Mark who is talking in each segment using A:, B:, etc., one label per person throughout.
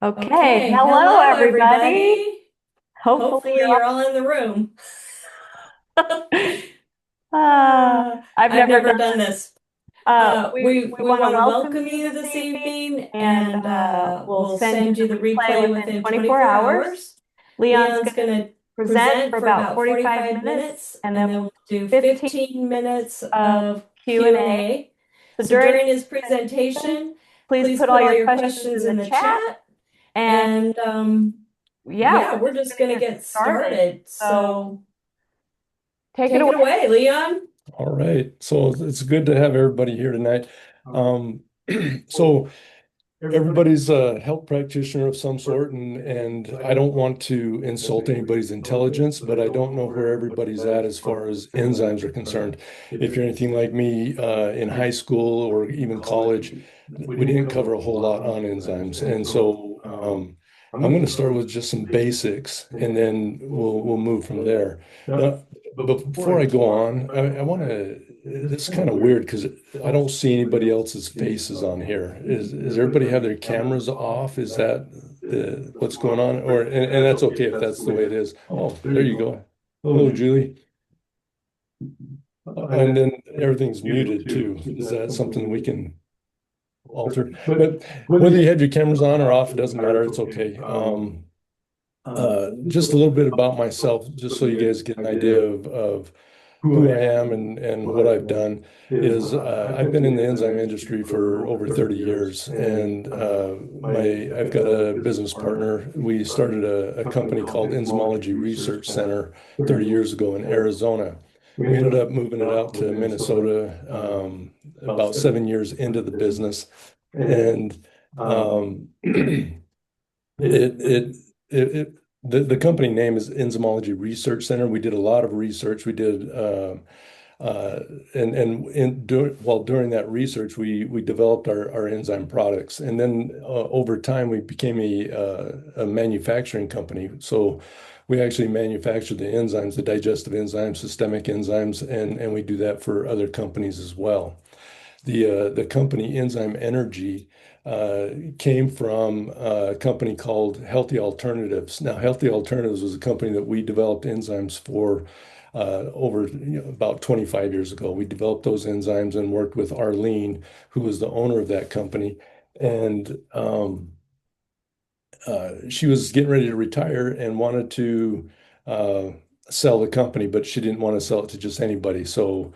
A: Okay,
B: Okay,
A: hello
B: hello
A: everybody.
B: everybody.
A: Hopefully
B: Hopefully you're all in the room.
A: I've
B: I've
A: never
B: never
A: done.
B: done this.
A: We
B: We
A: want to
B: want to
A: welcome
B: welcome
A: you
B: you
A: this
B: this
A: evening,
B: evening,
A: and
B: and
A: we'll
B: we'll
A: send you
B: send
A: the
B: you the
A: replay
B: replay
A: within
B: within
A: 24
B: 24
A: hours.
B: hours.
A: Leon's
B: Leon's
A: going to
B: going to
A: present
B: present
A: for
B: for
A: about
B: about
A: 45
B: 45
A: minutes,
B: minutes,
A: and then
B: and then
A: we'll
B: we'll do
A: do 15
B: 15 minutes
A: of
B: of
A: Q&A.
B: Q&A.
A: So
B: So
A: during
B: during his
A: the presentation,
B: presentation,
A: please
B: please
A: put
B: put
A: all
B: all
A: your
B: your
A: questions in
B: questions
A: the
B: in the
A: chat,
B: chat.
A: and
B: And
A: yeah,
B: yeah,
A: we're
B: we're
A: just
B: just
A: going to
B: going to
A: get
B: get
A: started.
B: started.
A: So
B: So
A: take it
B: take
A: away.
B: it away, Leon.
C: All right. So it's good to have everybody here tonight. Um, so everybody's a health practitioner of some sort, and I don't want to insult anybody's intelligence, but I don't know where everybody's at as far as enzymes are concerned. If you're anything like me, in high school or even college, we didn't cover a whole lot on enzymes. And so I'm going to start with just some basics, and then we'll move from there. Now, but before I go on, I want to. This is kind of weird because I don't see anybody else's faces on here. Is everybody have their cameras off? Is that what's going on? Or and that's okay if that's the way it is. Oh, there you go. Hello, Julie. And then everything's muted too. Is that something we can alter? But whether you have your cameras on or off, it doesn't matter. It's okay. Just a little bit about myself, just so you guys get an idea of who I am and what I've done is I've been in the enzyme industry for over 30 years, and I've got a business partner. We started a company called Enzymology Research Center 30 years ago in Arizona. We ended up moving it out to Minnesota about 7 years into the business, and it it it the company name is Enzymology Research Center. We did a lot of research. We did uh, while during that research, we developed our enzyme products, and then over time we became a manufacturing company. So we actually manufacture the enzymes, the digestive enzymes, systemic enzymes, and we do that for other companies as well. The company Enzyme Energy came from a company called Healthy Alternatives. Now, Healthy Alternatives was a company that we developed enzymes for over about 25 years ago. We developed those enzymes and worked with Arlene, who was the owner of that company. And she was getting ready to retire and wanted to uh, sell the company, but she didn't want to sell it to just anybody. So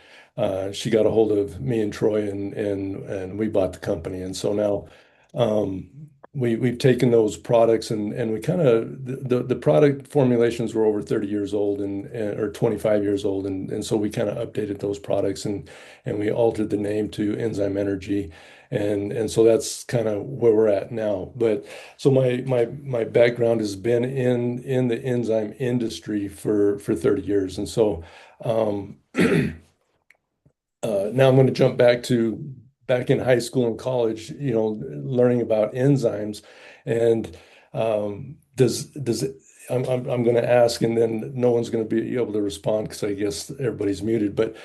C: she got a hold of me and Troy, and we bought the company. And so now um, we've taken those products and we kind of the product formulations were over 30 years old and or 25 years old, and so we kind of updated those products and we altered the name to Enzyme Energy. And so that's kind of where we're at now. But so my background has been in the enzyme industry for 30 years. And so now I'm going to jump back in high school and college, learning about enzymes. And does it, I'm going to ask, and then no one's going to be able to respond because I guess everybody's muted. But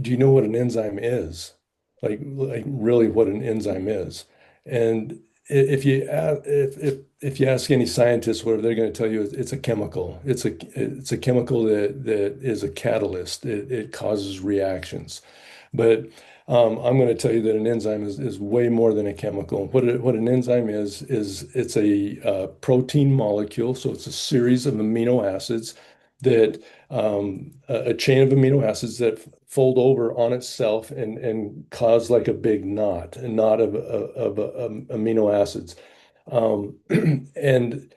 C: do you know what an enzyme is? Like really what an enzyme is? And if you ask any scientist, what they're going to tell you is it's a chemical. It's a chemical that is a catalyst. It causes reactions. But I'm going to tell you that an enzyme is way more than a chemical. What an enzyme is it's a protein molecule. So it's a series of amino acids that a chain of amino acids that fold over on itself and cause like a big knot, a knot of amino acids. And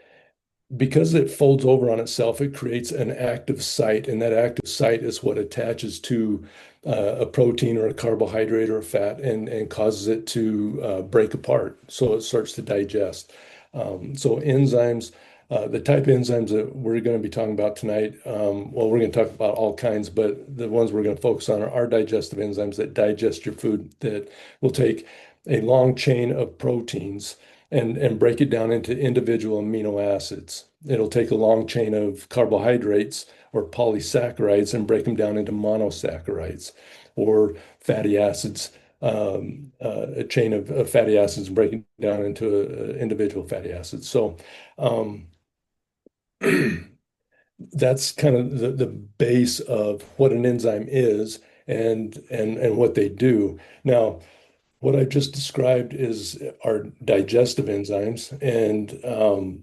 C: because it folds over on itself, it creates an active site, and that active site is what attaches to a protein or a carbohydrate or a fat and causes it to break apart. So it starts to digest. So enzymes, the type of enzymes that we're going to be talking about tonight, well, we're going to talk about all kinds, but the ones we're going to focus on are digestive enzymes that digest your food, that will take a long chain of proteins and break it down into individual amino acids. It'll take a long chain of carbohydrates or polysaccharides and break them down into monosaccharides or fatty acids a chain of fatty acids and breaking down into individual fatty acids. So um, that's kind of the base of what an enzyme is and what they do. Now, what I've just described is our digestive enzymes, and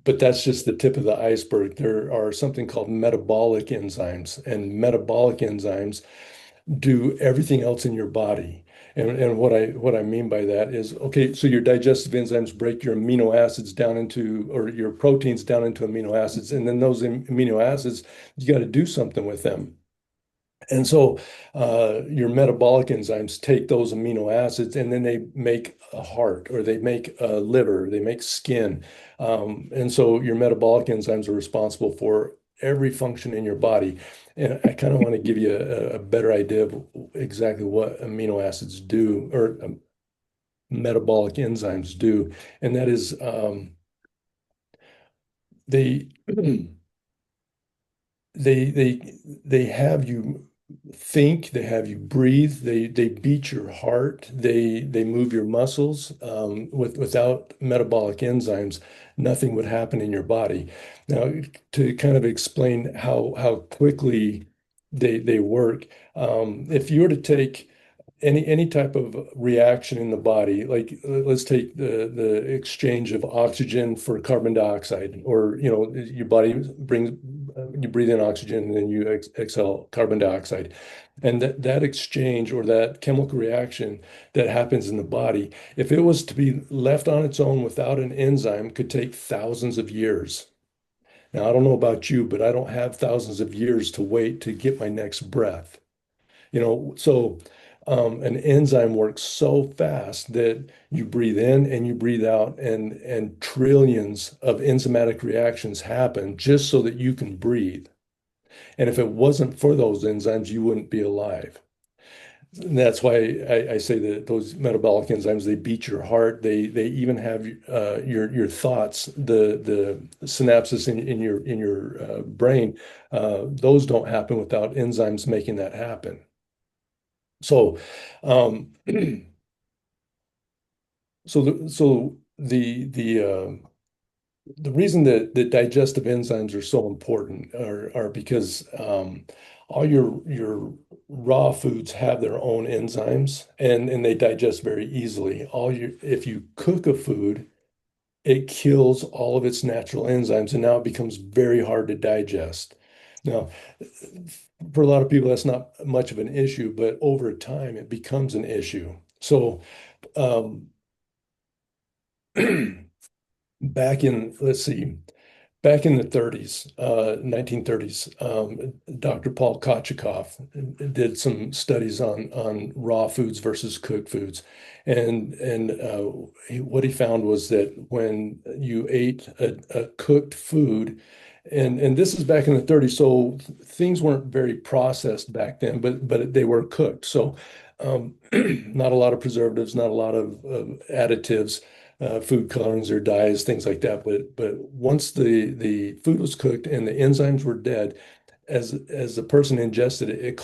C: but that's just the tip of the iceberg. There are something called metabolic enzymes, and metabolic enzymes do everything else in your body. And what I mean by that is, okay, so your digestive enzymes break your amino acids down into, or your proteins down into amino acids, and then those amino acids, you got to do something with them. And so your metabolic enzymes take those amino acids and then they make a heart or they make a liver, they make skin. And so your metabolic enzymes are responsible for every function in your body. And I kind of want to give you a better idea of exactly what amino acids do or metabolic enzymes do. And that is they they have you think, they have you breathe, they beat your heart, they move your muscles. Without metabolic enzymes, nothing would happen in your body. Now, to kind of explain how quickly they work, if you were to take any type of reaction in the body, like let's take the exchange of oxygen for carbon dioxide, or your body brings you breathe in oxygen and then you exhale carbon dioxide, and that exchange or that chemical reaction that happens in the body, if it was to be left on its own without an enzyme, could take thousands of years. Now, I don't know about you, but I don't have thousands of years to wait to get my next breath. So an enzyme works so fast that you breathe in and you breathe out, and trillions of enzymatic reactions happen just so that you can breathe. And if it wasn't for those enzymes, you wouldn't be alive. And that's why I say that those metabolic enzymes, they beat your heart. They even have your thoughts, the synapses in your brain. Those don't happen without enzymes making that happen. So, um, the reason that digestive enzymes are so important are because all your raw foods have their own enzymes and they digest very easily. If you cook a food, it kills all of its natural enzymes, and now it becomes very hard to digest. Now, for a lot of people, that's not much of an issue, but over time, it becomes an issue. So, um, let's see, back in the 30s, 1930s, Dr. Paul Kochekoff did some studies on raw foods versus cooked foods. And what he found was that when you ate a cooked food, and this is back in the 30s, so things weren't very processed back then, but they were cooked. So not a lot of preservatives, not a lot of additives, food colorings or dyes, things like that. But once the food was cooked and the enzymes were dead, as the person ingested it, it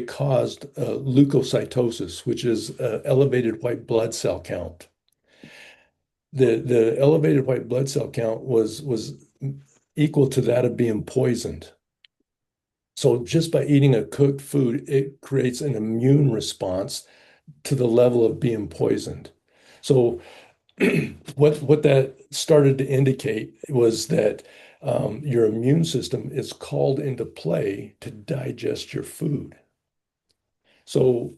C: caused leukocytosis, which is elevated white blood cell count. The elevated white blood cell count was equal to that of being poisoned. So just by eating a cooked food, it creates an immune response to the level of being poisoned. So what that started to indicate was that your immune system is called into play to digest your food. So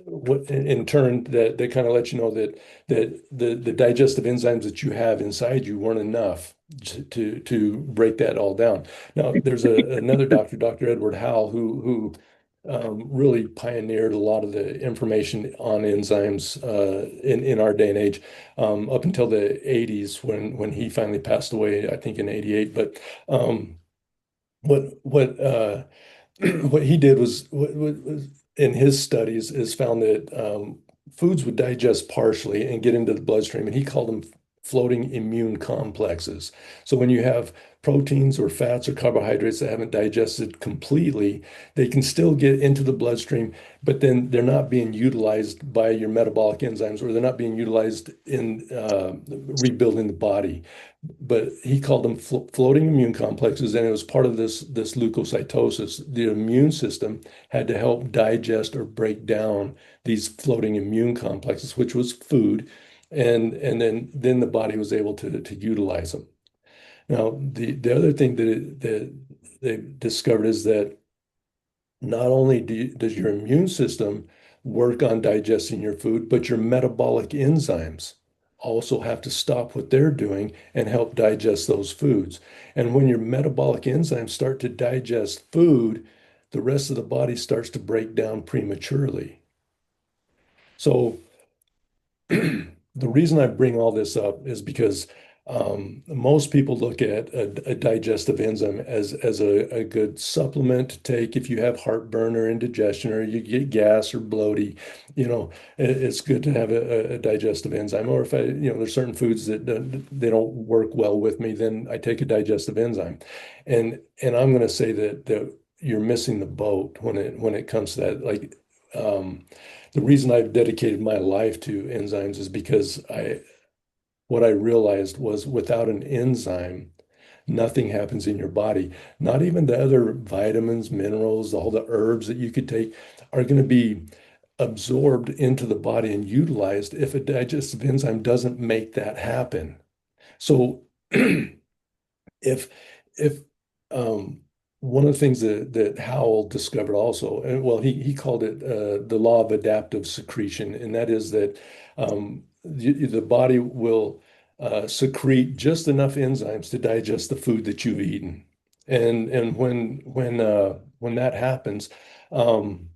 C: what in turn that kind of lets you know that the digestive enzymes that you have inside you weren't enough to break that all down. Now there's another doctor, Dr. Edward Howell, who really pioneered a lot of the information on enzymes in our day and age, up until the 80s when he finally passed away, I think in 88. But what what he did was in his studies is found that foods would digest partially and get into the bloodstream, and he called them floating immune complexes. So when you have proteins or fats or carbohydrates that haven't digested completely, they can still get into the bloodstream, but then they're not being utilized by your metabolic enzymes, or they're not being utilized in rebuilding the body. But he called them floating immune complexes, and it was part of this leukocytosis. The immune system had to help digest or break down these floating immune complexes, which was food, and then the body was able to utilize them. Now, the other thing that they discovered is that not only does your immune system work on digesting your food, but your metabolic enzymes also have to stop what they're doing and help digest those foods. And when your metabolic enzymes start to digest food, the rest of the body starts to break down prematurely. So the reason I bring all this up is because most people look at a digestive enzyme as a good supplement to take if you have heartburn or indigestion or you get gas or bloating. It's good to have a digestive enzyme. Or if there's certain foods that they don't work well with me, then I take a digestive enzyme. And I'm going to say that you're missing the boat when it comes to that. Like, the reason I've dedicated my life to enzymes is because what I realized was without an enzyme, nothing happens in your body. Not even the other vitamins, minerals, all the herbs that you could take are going to be absorbed into the body and utilized if a digestive enzyme doesn't make that happen. So if if one of the things that Howell discovered also, and well, he called it the law of adaptive secretion, and that is that the body will secrete just enough enzymes to digest the food that you've eaten, and when that happens, um,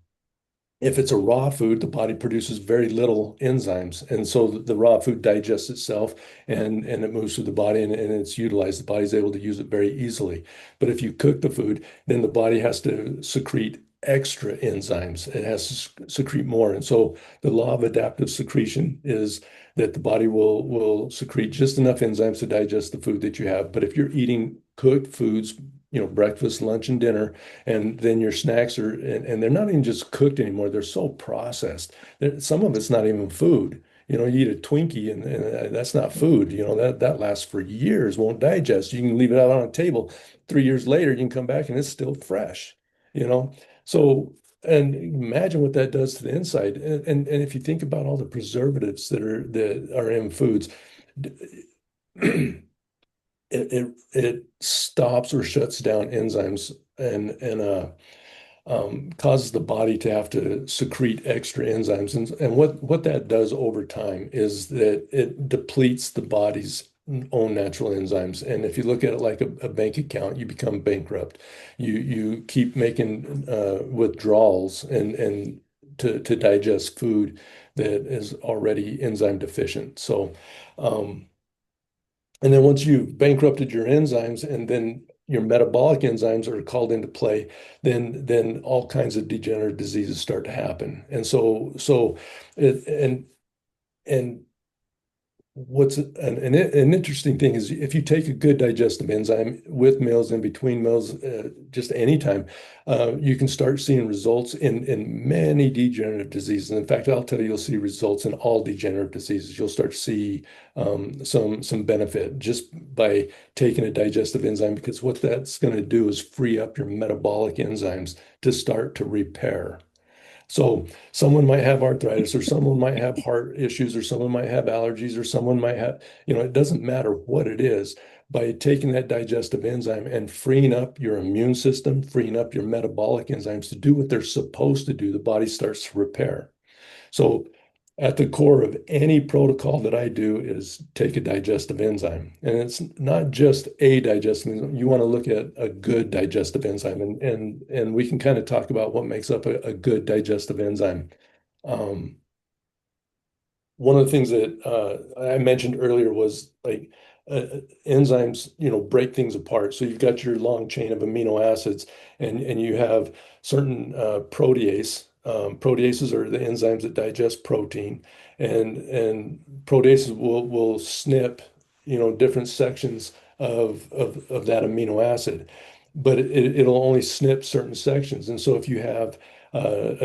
C: if it's a raw food, the body produces very little enzymes. And so the raw food digests itself and it moves through the body and it's utilized. The body's able to use it very easily. But if you cook the food, then the body has to secrete extra enzymes. It has to secrete more. And so the law of adaptive secretion is that the body will secrete just enough enzymes to digest the food that you have. But if you're eating cooked foods, breakfast, lunch, and dinner, and then your snacks and they're not even just cooked anymore. They're so processed. Some of it's not even food. You eat a Twinkie and that's not food. That lasts for years, won't digest. You can leave it out on a table. 3 years later, you can come back and it's still fresh, you know? So, and imagine what that does to the inside. And if you think about all the preservatives that are in foods, it stops or shuts down enzymes and causes the body to have to secrete extra enzymes. And what that does over time is that it depletes the body's own natural enzymes. And if you look at it like a bank account, you become bankrupt. You keep making withdrawals and to digest food that is already enzyme deficient. So and then once you've bankrupted your enzymes and then your metabolic enzymes are called into play, then all kinds of degenerative diseases start to happen. And it, and what's an interesting thing is if you take a good digestive enzyme with meals and between meals, just anytime, you can start seeing results in many degenerative diseases. In fact, I'll tell you, you'll see results in all degenerative diseases. You'll start to see some benefit just by taking a digestive enzyme, because what that's going to do is free up your metabolic enzymes to start to repair. So someone might have arthritis, or someone might have heart issues, or someone might have allergies, or someone might have, it doesn't matter what it is. By taking that digestive enzyme and freeing up your immune system, freeing up your metabolic enzymes to do what they're supposed to do, the body starts to repair. So at the core of any protocol that I do is take a digestive enzyme. And it's not just a digestive enzyme. You want to look at a good digestive enzyme. And we can kind of talk about what makes up a good digestive enzyme. One of the things that I mentioned earlier was like enzymes, break things apart. So you've got your long chain of amino acids, and you have certain protease. Proteases are the enzymes that digest protein, and proteases will snip different sections of that amino acid, but it'll only snip certain sections. And so if you have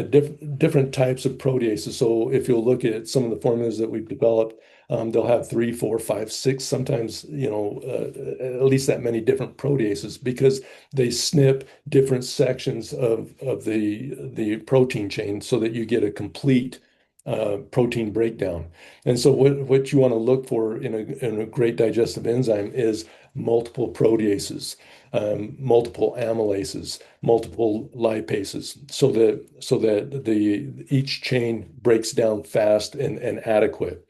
C: different types of proteases, so if you'll look at some of the formulas that we've developed, they'll have three, four, five, six, sometimes, at least that many different proteases because they snip different sections of the protein chain so that you get a complete protein breakdown. And so what you want to look for in a great digestive enzyme is multiple proteases, multiple amylases, multiple lipases, so that the each chain breaks down fast and adequate.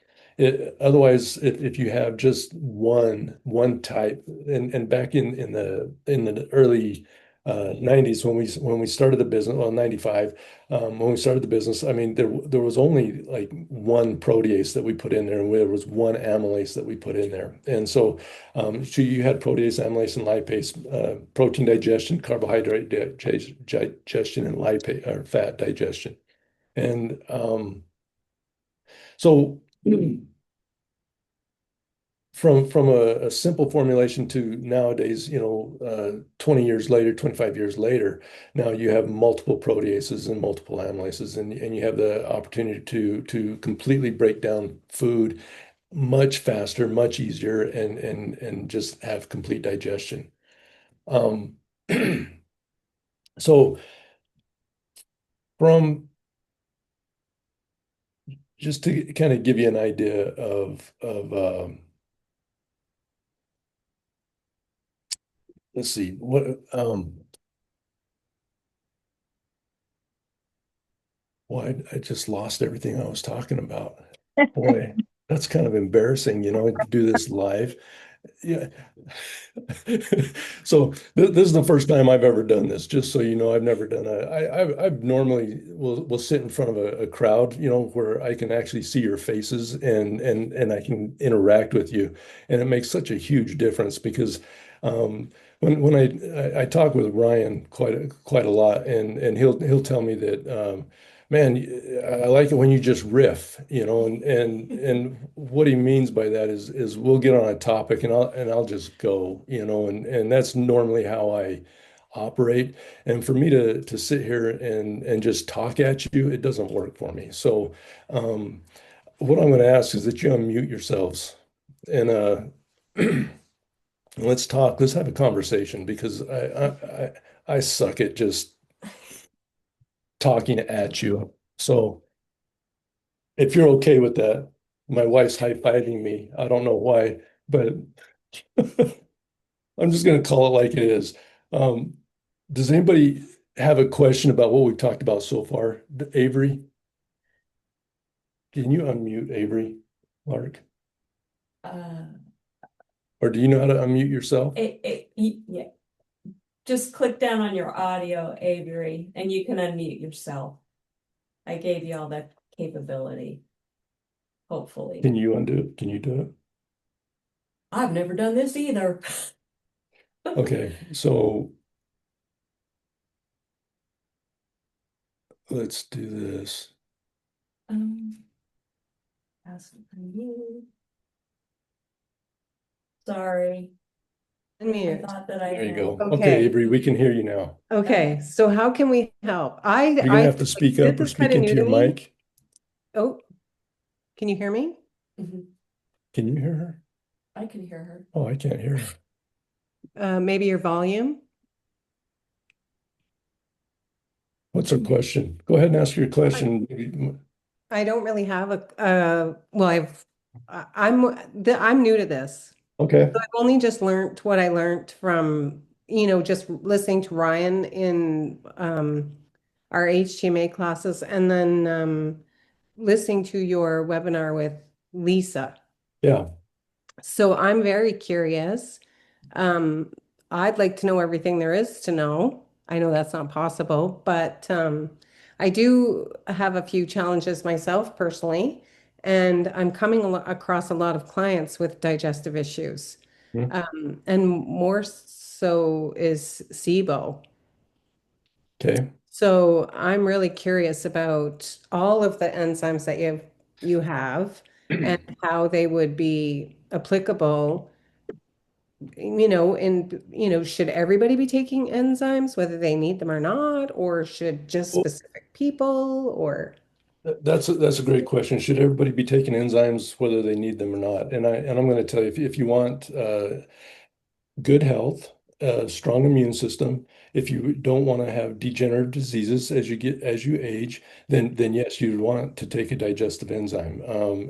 C: Otherwise, if you have just one type, and back in the early 90s when we started the business, well, 95, when we started the business, I mean, there was only like one protease that we put in there, and there was one amylase that we put in there. And so you had protease, amylase, and lipase, protein digestion, carbohydrate digestion, and lipase or fat digestion. And so from a simple formulation to nowadays, 20 years later, 25 years later, now you have multiple proteases and multiple amylases, and you have the opportunity to completely break down food much faster, much easier, and just have complete digestion. Um, so from just to kind of give you an idea of let's see what well, I just lost everything I was talking about. Boy, that's kind of embarrassing, to do this live. Yeah. So this is the first time I've ever done this, just so you know, I've never done I've normally will sit in front of a crowd, where I can actually see your faces and I can interact with you. And it makes such a huge difference because when I talk with Ryan quite a lot, and he'll tell me that man, I like it when you just riff, and what he means by that is we'll get on a topic and I'll just go, and that's normally how I operate. And for me to sit here and just talk at you, it doesn't work for me. So what I'm going to ask is that you unmute yourselves and let's talk. Let's have a conversation because I suck at just talking at you. So if you're okay with that, my wife's high-fiving me. I don't know why, but I'm just going to call it like it is. Um, does anybody have a question about what we've talked about so far? Avery, can you unmute Avery, Mark?
B: Uh,
C: Or do you know how to unmute yourself?
B: yeah. Just click down on your audio, Avery, and you can unmute yourself. I gave you all that capability. Hopefully.
C: Can you undo it? Can you do it?
B: I've never done this either.
C: Okay, so let's do this.
B: Ask from you. Sorry, I
D: Unmute.
B: thought that I
C: There you
B: had.
C: go.
D: Okay.
C: Okay, Avery, we can hear you now.
D: Okay, so how can we help?
C: You're gonna have to speak up or
D: this is
C: speak
D: kinda
C: into
D: new
C: your
D: to me.
C: mic.
D: Oh, can you hear me?
B: Mhm.
C: Can you hear her?
B: I can hear her.
C: Oh, I can't hear her.
D: Maybe your volume?
C: What's her question? Go ahead and ask your question.
D: I don't really have well, I'm new to this.
C: Okay.
D: So I've only just learned what I learned from, just listening to Ryan in our HTMA classes and then listening to your webinar with Lisa.
C: Yeah.
D: So I'm very curious. I'd like to know everything there is to know. I know that's not possible, but I do have a few challenges myself personally, and I'm coming across a lot of clients with digestive issues. And more so is SIBO.
C: Okay.
D: So I'm really curious about all of the enzymes that you have and how they would be applicable, should everybody be taking enzymes, whether they need them or not, or should just
C: Well,
D: specific people, or
C: that's a great question. Should everybody be taking enzymes whether they need them or not? And I'm going to tell you, if you want good health, a strong immune system. If you don't want to have degenerative diseases as you age, then yes, you'd want to take a digestive enzyme.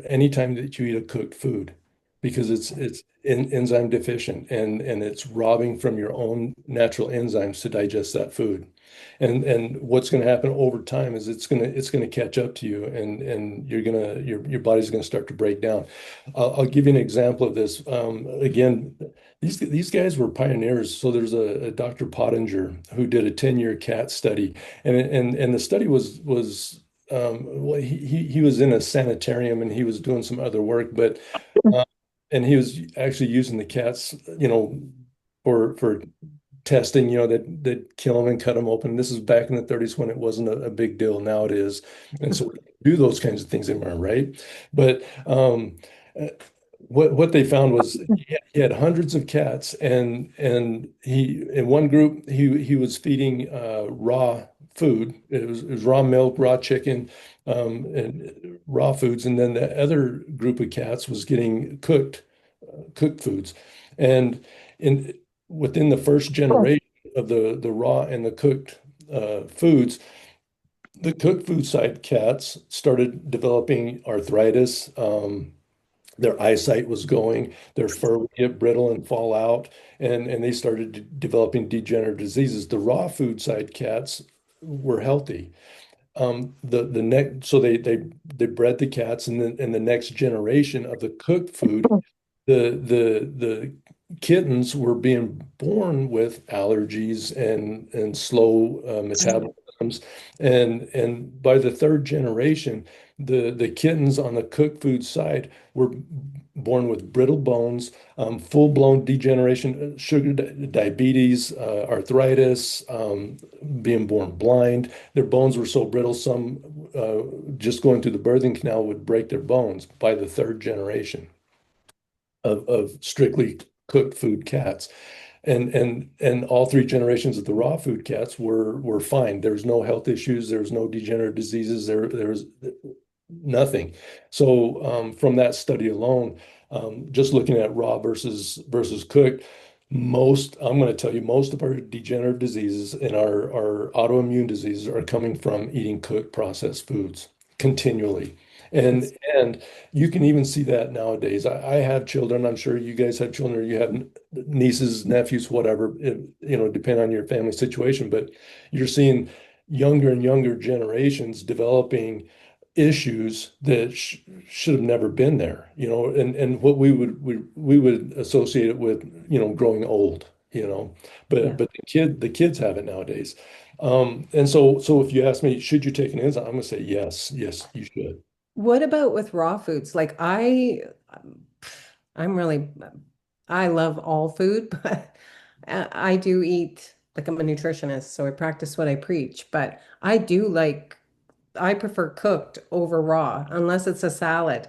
C: Anytime that you eat a cooked food, because it's enzyme deficient and it's robbing from your own natural enzymes to digest that food. And what's going to happen over time is it's gonna catch up to you, and your body's gonna start to break down. I'll give you an example of this. Again, these guys were pioneers. So there's a Dr. Pottinger who did a 10-year cat study, and the study well, he was in a sanitarium and he was doing some other work, but uh, and he was actually using the cats, for testing, that kill them and cut them open. This is back in the 30s when it wasn't a big deal. Now it is, and so we do those kinds of things anymore, right? But uh, what they found was he had hundreds of cats, and he in one group he was feeding raw food. It was raw milk, raw chicken, and raw foods, and then the other group of cats was getting cooked foods, and in within the first generation of the raw and the cooked foods, the cooked food side cats started developing arthritis. Their eyesight was going, their fur would get brittle and fall out, and they started developing degenerative diseases. The raw food side cats were healthy. The next, so they bred the cats, and then the next generation of the cooked food, the kittens were being born with allergies and slow metabolisms, and by the third generation, the kittens on the cooked food side were born with brittle bones, full-blown degeneration, diabetes, arthritis, being born blind. Their bones were so brittle, some just going through the birthing canal would break their bones by the third generation of strictly cooked food cats. And all three generations of the raw food cats were fine. There was no health issues, there was no degenerative diseases, there was nothing. So from that study alone, just looking at raw versus cooked, I'm going to tell you, most of our degenerative diseases and our autoimmune diseases are coming from eating cooked processed foods continually. And you can even see that nowadays. I have children. I'm sure you guys have children, or you have nieces, nephews, whatever, depending on your family situation. But you're seeing younger and younger generations developing issues that should have never been there, and what we would associate it with, growing old. But
D: yeah.
C: the kids have it nowadays. And so if you ask me, should you take an enzyme? I'm gonna say yes, you should.
D: What about with raw foods? Like I'm really, I love all food, but I do eat, like I'm a nutritionist, so I practice what I preach, but I prefer cooked over raw, unless it's a salad.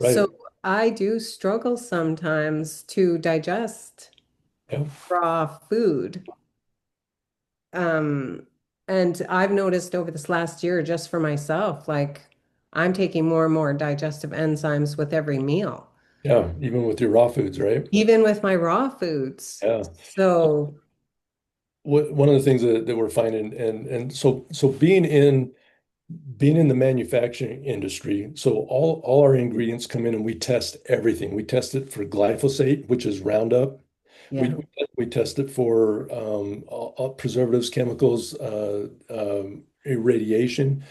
D: So
C: Right.
D: I do struggle sometimes to digest
C: Yeah.
D: raw food. Um, and I've noticed over this last year, just for myself, like I'm taking more and more digestive enzymes with every meal,
C: Yeah. Even with your raw foods, right?
D: even with my raw foods.
C: Yeah.
D: So,
C: One of the things that we're finding, and so being in the manufacturing industry, so all our ingredients come in and we test everything. We test it for glyphosate, which is Roundup. We
D: yeah.
C: we test it for all preservatives, chemicals, irradiation.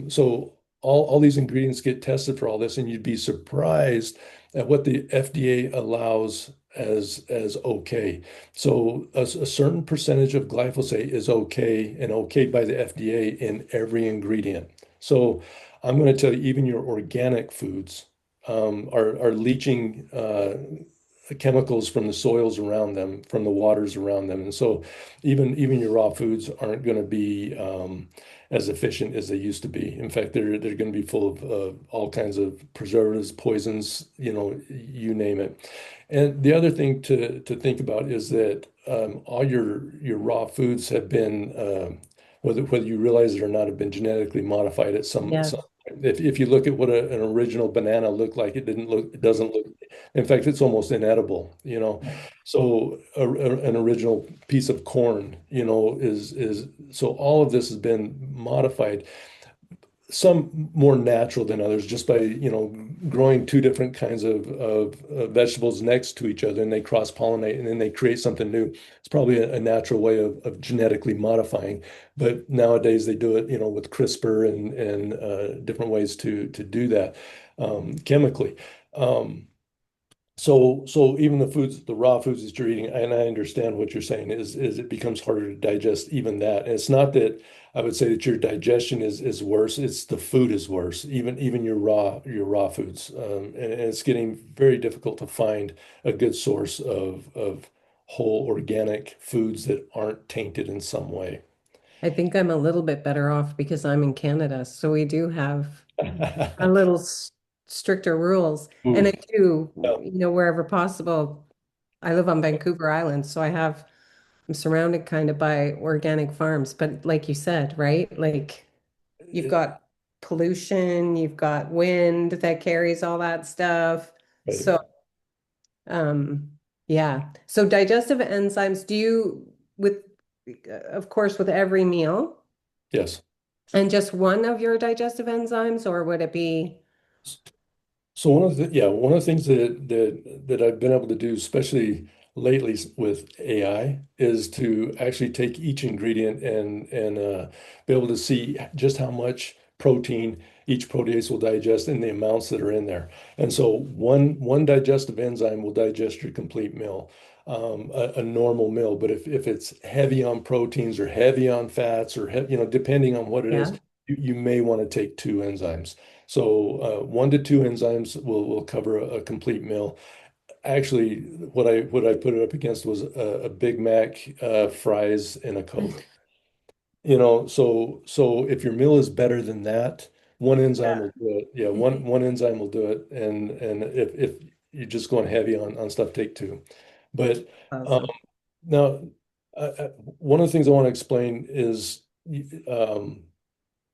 C: So all these ingredients get tested for all this, and you'd be surprised at what the FDA allows as okay. So a certain percentage of glyphosate is okay and okayed by the FDA in every ingredient. So I'm going to tell you, even your organic foods are leaching chemicals from the soils around them, from the waters around them. And so even your raw foods aren't going to be as efficient as they used to be. In fact, they're going to be full of all kinds of preservatives, poisons, you name it. And the other thing to think about is that all your raw foods have been whether you realize it or not, have been genetically modified at some
D: Yes.
C: if you look at what an original banana looked like, it doesn't look, in fact, it's almost inedible, So an original piece of corn, so all of this has been modified, some more natural than others, just by, growing two different kinds of vegetables next to each other, and they cross-pollinate and then they create something new. It's probably a natural way of genetically modifying. But nowadays they do it, with CRISPR and different ways to do that chemically. So even the raw foods that you're eating, and I understand what you're saying, is it becomes harder to digest even that. And it's not that I would say that your digestion is worse, it's the food is worse, even your raw foods. And it's getting very difficult to find a good source of whole organic foods that aren't tainted in some way.
D: I think I'm a little bit better off because I'm in Canada, so we do have a little stricter rules. And I
C: Ooh,
D: do,
C: yeah,
D: wherever possible. I live on Vancouver Island, so I'm surrounded kind of by organic farms. But like you said, right? Like you've
C: it-
D: got pollution, you've got wind that carries all that stuff.
C: right.
D: So, um, yeah. So digestive enzymes, do you, of course, with every meal,
C: Yes.
D: and just one of your digestive enzymes, or would it be?
C: So one of the things that I've been able to do, especially lately with AI, is to actually take each ingredient and be able to see just how much protein each protease will digest and the amounts that are in there. And so one digestive enzyme will digest your complete meal, a normal meal. But if it's heavy on proteins or heavy on fats or depending on what it is,
D: Yeah.
C: you may want to take two enzymes. So 1 to 2 enzymes will cover a complete meal. Actually, what I put it up against was a Big Mac, fries, and a Coke. So if your meal is better than that, one enzyme will do it. Yeah, one enzyme will do it. And if you're just going heavy on stuff, take two. But um,
D: Awesome.
C: now, one of the things I want to explain is um,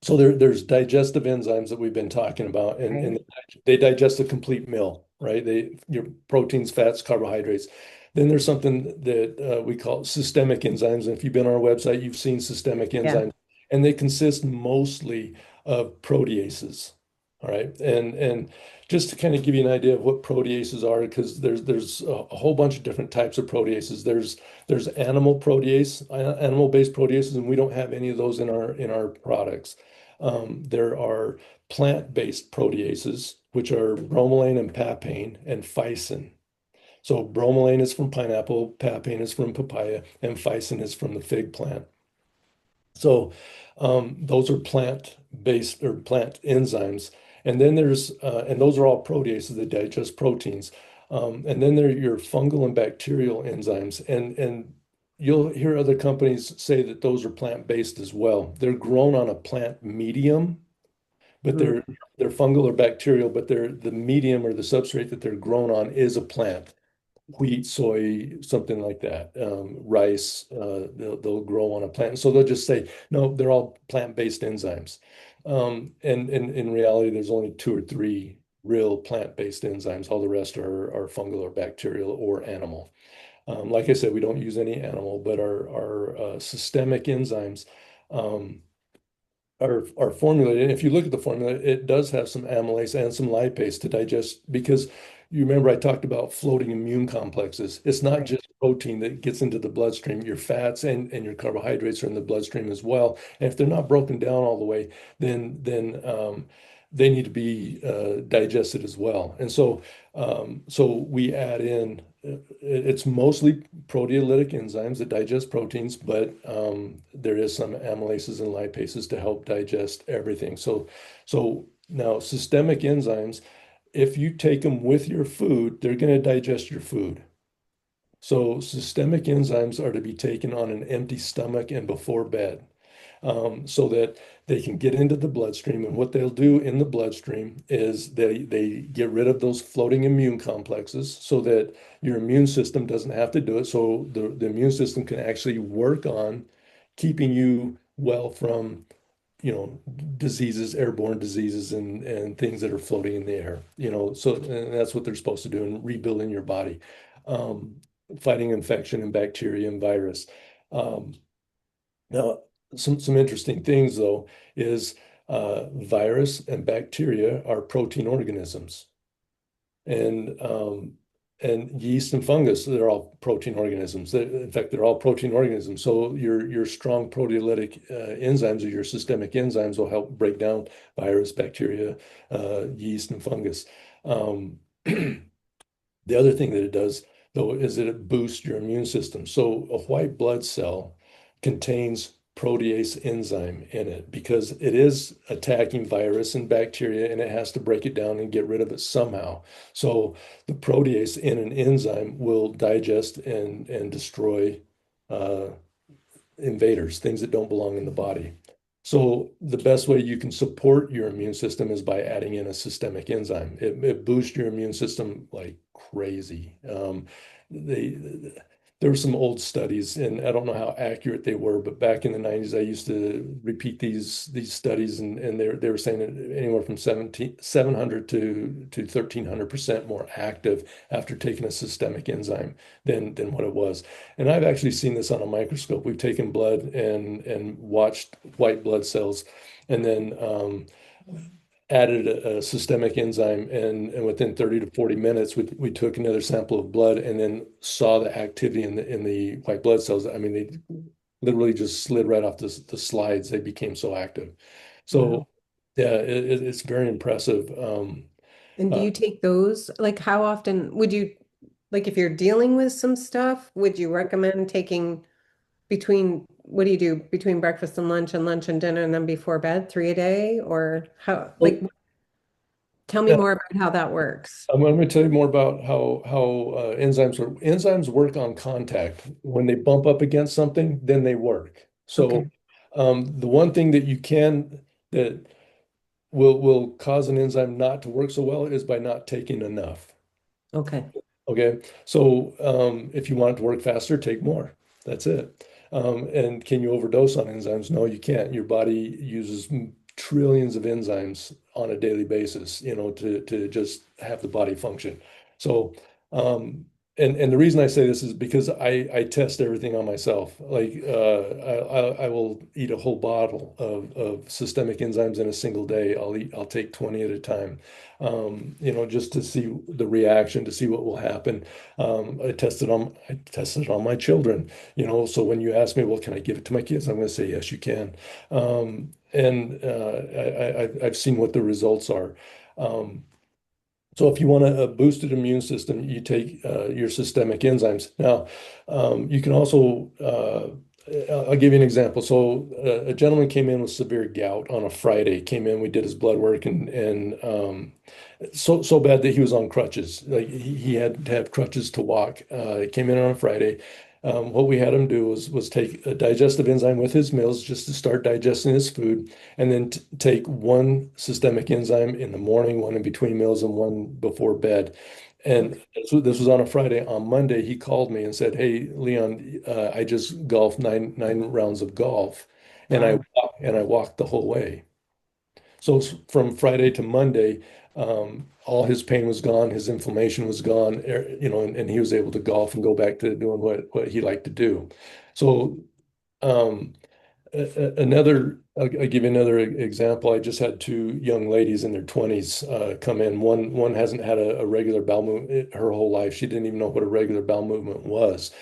C: so there's digestive enzymes that we've been talking about, and
D: Right.
C: they digest a complete meal, right? Your proteins, fats, carbohydrates. Then there's something that we call systemic enzymes. And if you've been on our website, you've seen systemic
D: Yeah.
C: enzymes, and they consist mostly of proteases. All right, and just to kind of give you an idea of what proteases are, because there's a whole bunch of different types of proteases. There's animal-based proteases, and we don't have any of those in our products. There are plant-based proteases, which are bromelain and papain and phycin. So bromelain is from pineapple, papain is from papaya, and phycin is from the fig plant. So those are plant-based or plant enzymes. And then and those are all proteases that digest proteins. And then there are your fungal and bacterial enzymes. And you'll hear other companies say that those are plant-based as well. They're grown on a plant medium, but
D: Mm.
C: they're fungal or bacterial, but the medium or the substrate that they're grown on is a plant. Wheat, soy, something like that, rice, they'll grow on a plant. So they'll just say, no, they're all plant-based enzymes. And in reality, there's only 2 or 3 real plant-based enzymes. All the rest are fungal or bacterial or animal. Like I said, we don't use any animal, but our systemic enzymes um, are formulated. And if you look at the formula, it does have some amylase and some lipase to digest because you remember I talked about floating immune complexes. It's not
D: Right.
C: just protein that gets into the bloodstream. Your fats and your carbohydrates are in the bloodstream as well. And if they're not broken down all the way, then they need to be digested as well. And so we add in. It's mostly proteolytic enzymes that digest proteins, but there is some amylases and lipases to help digest everything. So now systemic enzymes, if you take them with your food, they're going to digest your food. So systemic enzymes are to be taken on an empty stomach and before bed, so that they can get into the bloodstream. And what they'll do in the bloodstream is they get rid of those floating immune complexes so that your immune system doesn't have to do it. So the immune system can actually work on keeping you well from, diseases, airborne diseases, and things that are floating in the air, so and that's what they're supposed to do in rebuilding your body, um, fighting infection and bacteria and virus. Um, Now, some interesting things though is virus and bacteria are protein organisms, and yeast and fungus, they're all protein organisms. In fact, they're all protein organisms. So your strong proteolytic enzymes or your systemic enzymes will help break down virus, bacteria, yeast, and fungus. Um, the other thing that it does, though, is that it boosts your immune system. So a white blood cell contains protease enzyme in it because it is attacking virus and bacteria, and it has to break it down and get rid of it somehow. So the protease in an enzyme will digest and destroy uh, invaders, things that don't belong in the body. So the best way you can support your immune system is by adding in a systemic enzyme. It boosts your immune system like crazy. They There were some old studies, and I don't know how accurate they were, but back in the 90s, I used to repeat these studies, and they were saying that anywhere from 700 to 1,300% more active after taking a systemic enzyme than what it was. And I've actually seen this on a microscope. We've taken blood and watched white blood cells, and then added a systemic enzyme, and within 30 to 40 minutes we took another sample of blood and then saw the activity in the white blood cells. I mean, they literally just slid right off the slides. They became so active. So
D: Wow.
C: yeah, it's very impressive.
D: And do
C: Uh,
D: you take those? Like, how often would you, like, if you're dealing with some stuff, would you recommend taking what do you do between breakfast and lunch and dinner and then before bed, 3 a day? Or how, like,
C: well,
D: tell me
C: yeah,
D: more about how that works.
C: I'm going to tell you more about how enzymes work. Enzymes work on contact. When they bump up against something, then they work. So
D: Okay.
C: the one thing that will cause an enzyme not to work so well is by not taking enough.
D: Okay.
C: Okay, so if you want it to work faster, take more. That's it. And can you overdose on enzymes? No, you can't. Your body uses trillions of enzymes on a daily basis, to just have the body function. So, and the reason I say this is because I test everything on myself. Like I will eat a whole bottle of systemic enzymes in a single day. I'll take 20 at a time, just to see the reaction, to see what will happen. I tested on my children, so when you ask me, well, can I give it to my kids? I'm going to say, yes, you can. And I've seen what the results are. Um, so if you want a boosted immune system, you take your systemic enzymes. Now, you can also, I'll give you an example. So a gentleman came in with severe gout on a Friday, came in, we did his blood work, and so bad that he was on crutches. Like he had to have crutches to walk. He came in on a Friday. What we had him do was take a digestive enzyme with his meals just to start digesting his food, and then take one systemic enzyme in the morning, one in between meals, and one before bed. And this was on a Friday. On Monday, he called me and said, "Hey, Leon, I just golfed nine rounds of golf, and
D: Wow.
C: I walked the whole way." So from Friday to Monday, all his pain was gone, his inflammation was gone, and he was able to golf and go back to doing what he liked to do. So um, I'll give you another example. I just had two young ladies in their 20s come in. One hasn't had a regular bowel movement her whole life. She didn't even know what a regular bowel movement was.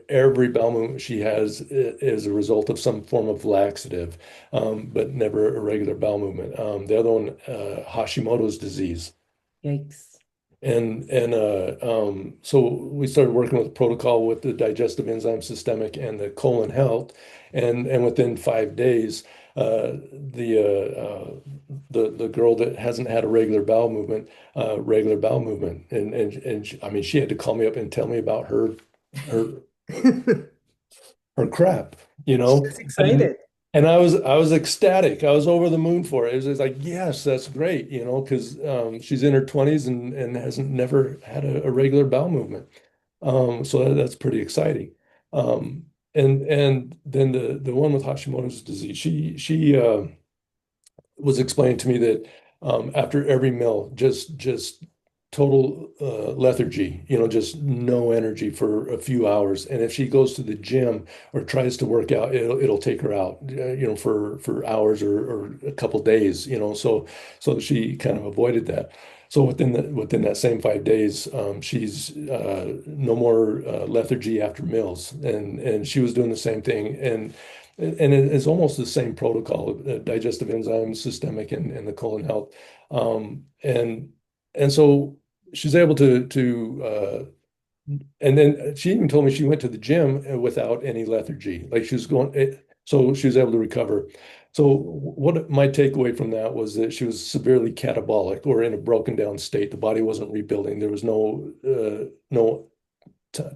C: Every bowel movement she has is a result of some form of laxative, but never a regular bowel movement. The other one, Hashimoto's disease.
D: Yikes.
C: So we started working with protocol with the digestive enzyme systemic and the colon health, and within 5 days, the girl that hasn't had a regular bowel movement, I mean, she had to call me up and tell me about her her crap, you know.
D: She's excited.
C: And I was ecstatic. I was over the moon for it. It was just like, yes, that's great, you know, because she's in her 20s and hasn't never had a regular bowel movement. So that's pretty exciting. And then the one with Hashimoto's disease, she was explaining to me that after every meal, just total lethargy, you know, just no energy for a few hours. And if she goes to the gym or tries to work out, it'll take her out, you know, for hours or a couple days, you know. So she kind of avoided that. So within that same 5 days, she's no more lethargy after meals, and she was doing the same thing, and it's almost the same protocol, digestive enzymes, systemic, and the colon health. And so she's able and then she even told me she went to the gym without any lethargy. Like she was so she was able to recover. So what my takeaway from that was that she was severely catabolic or in a broken down state. The body wasn't rebuilding. There was no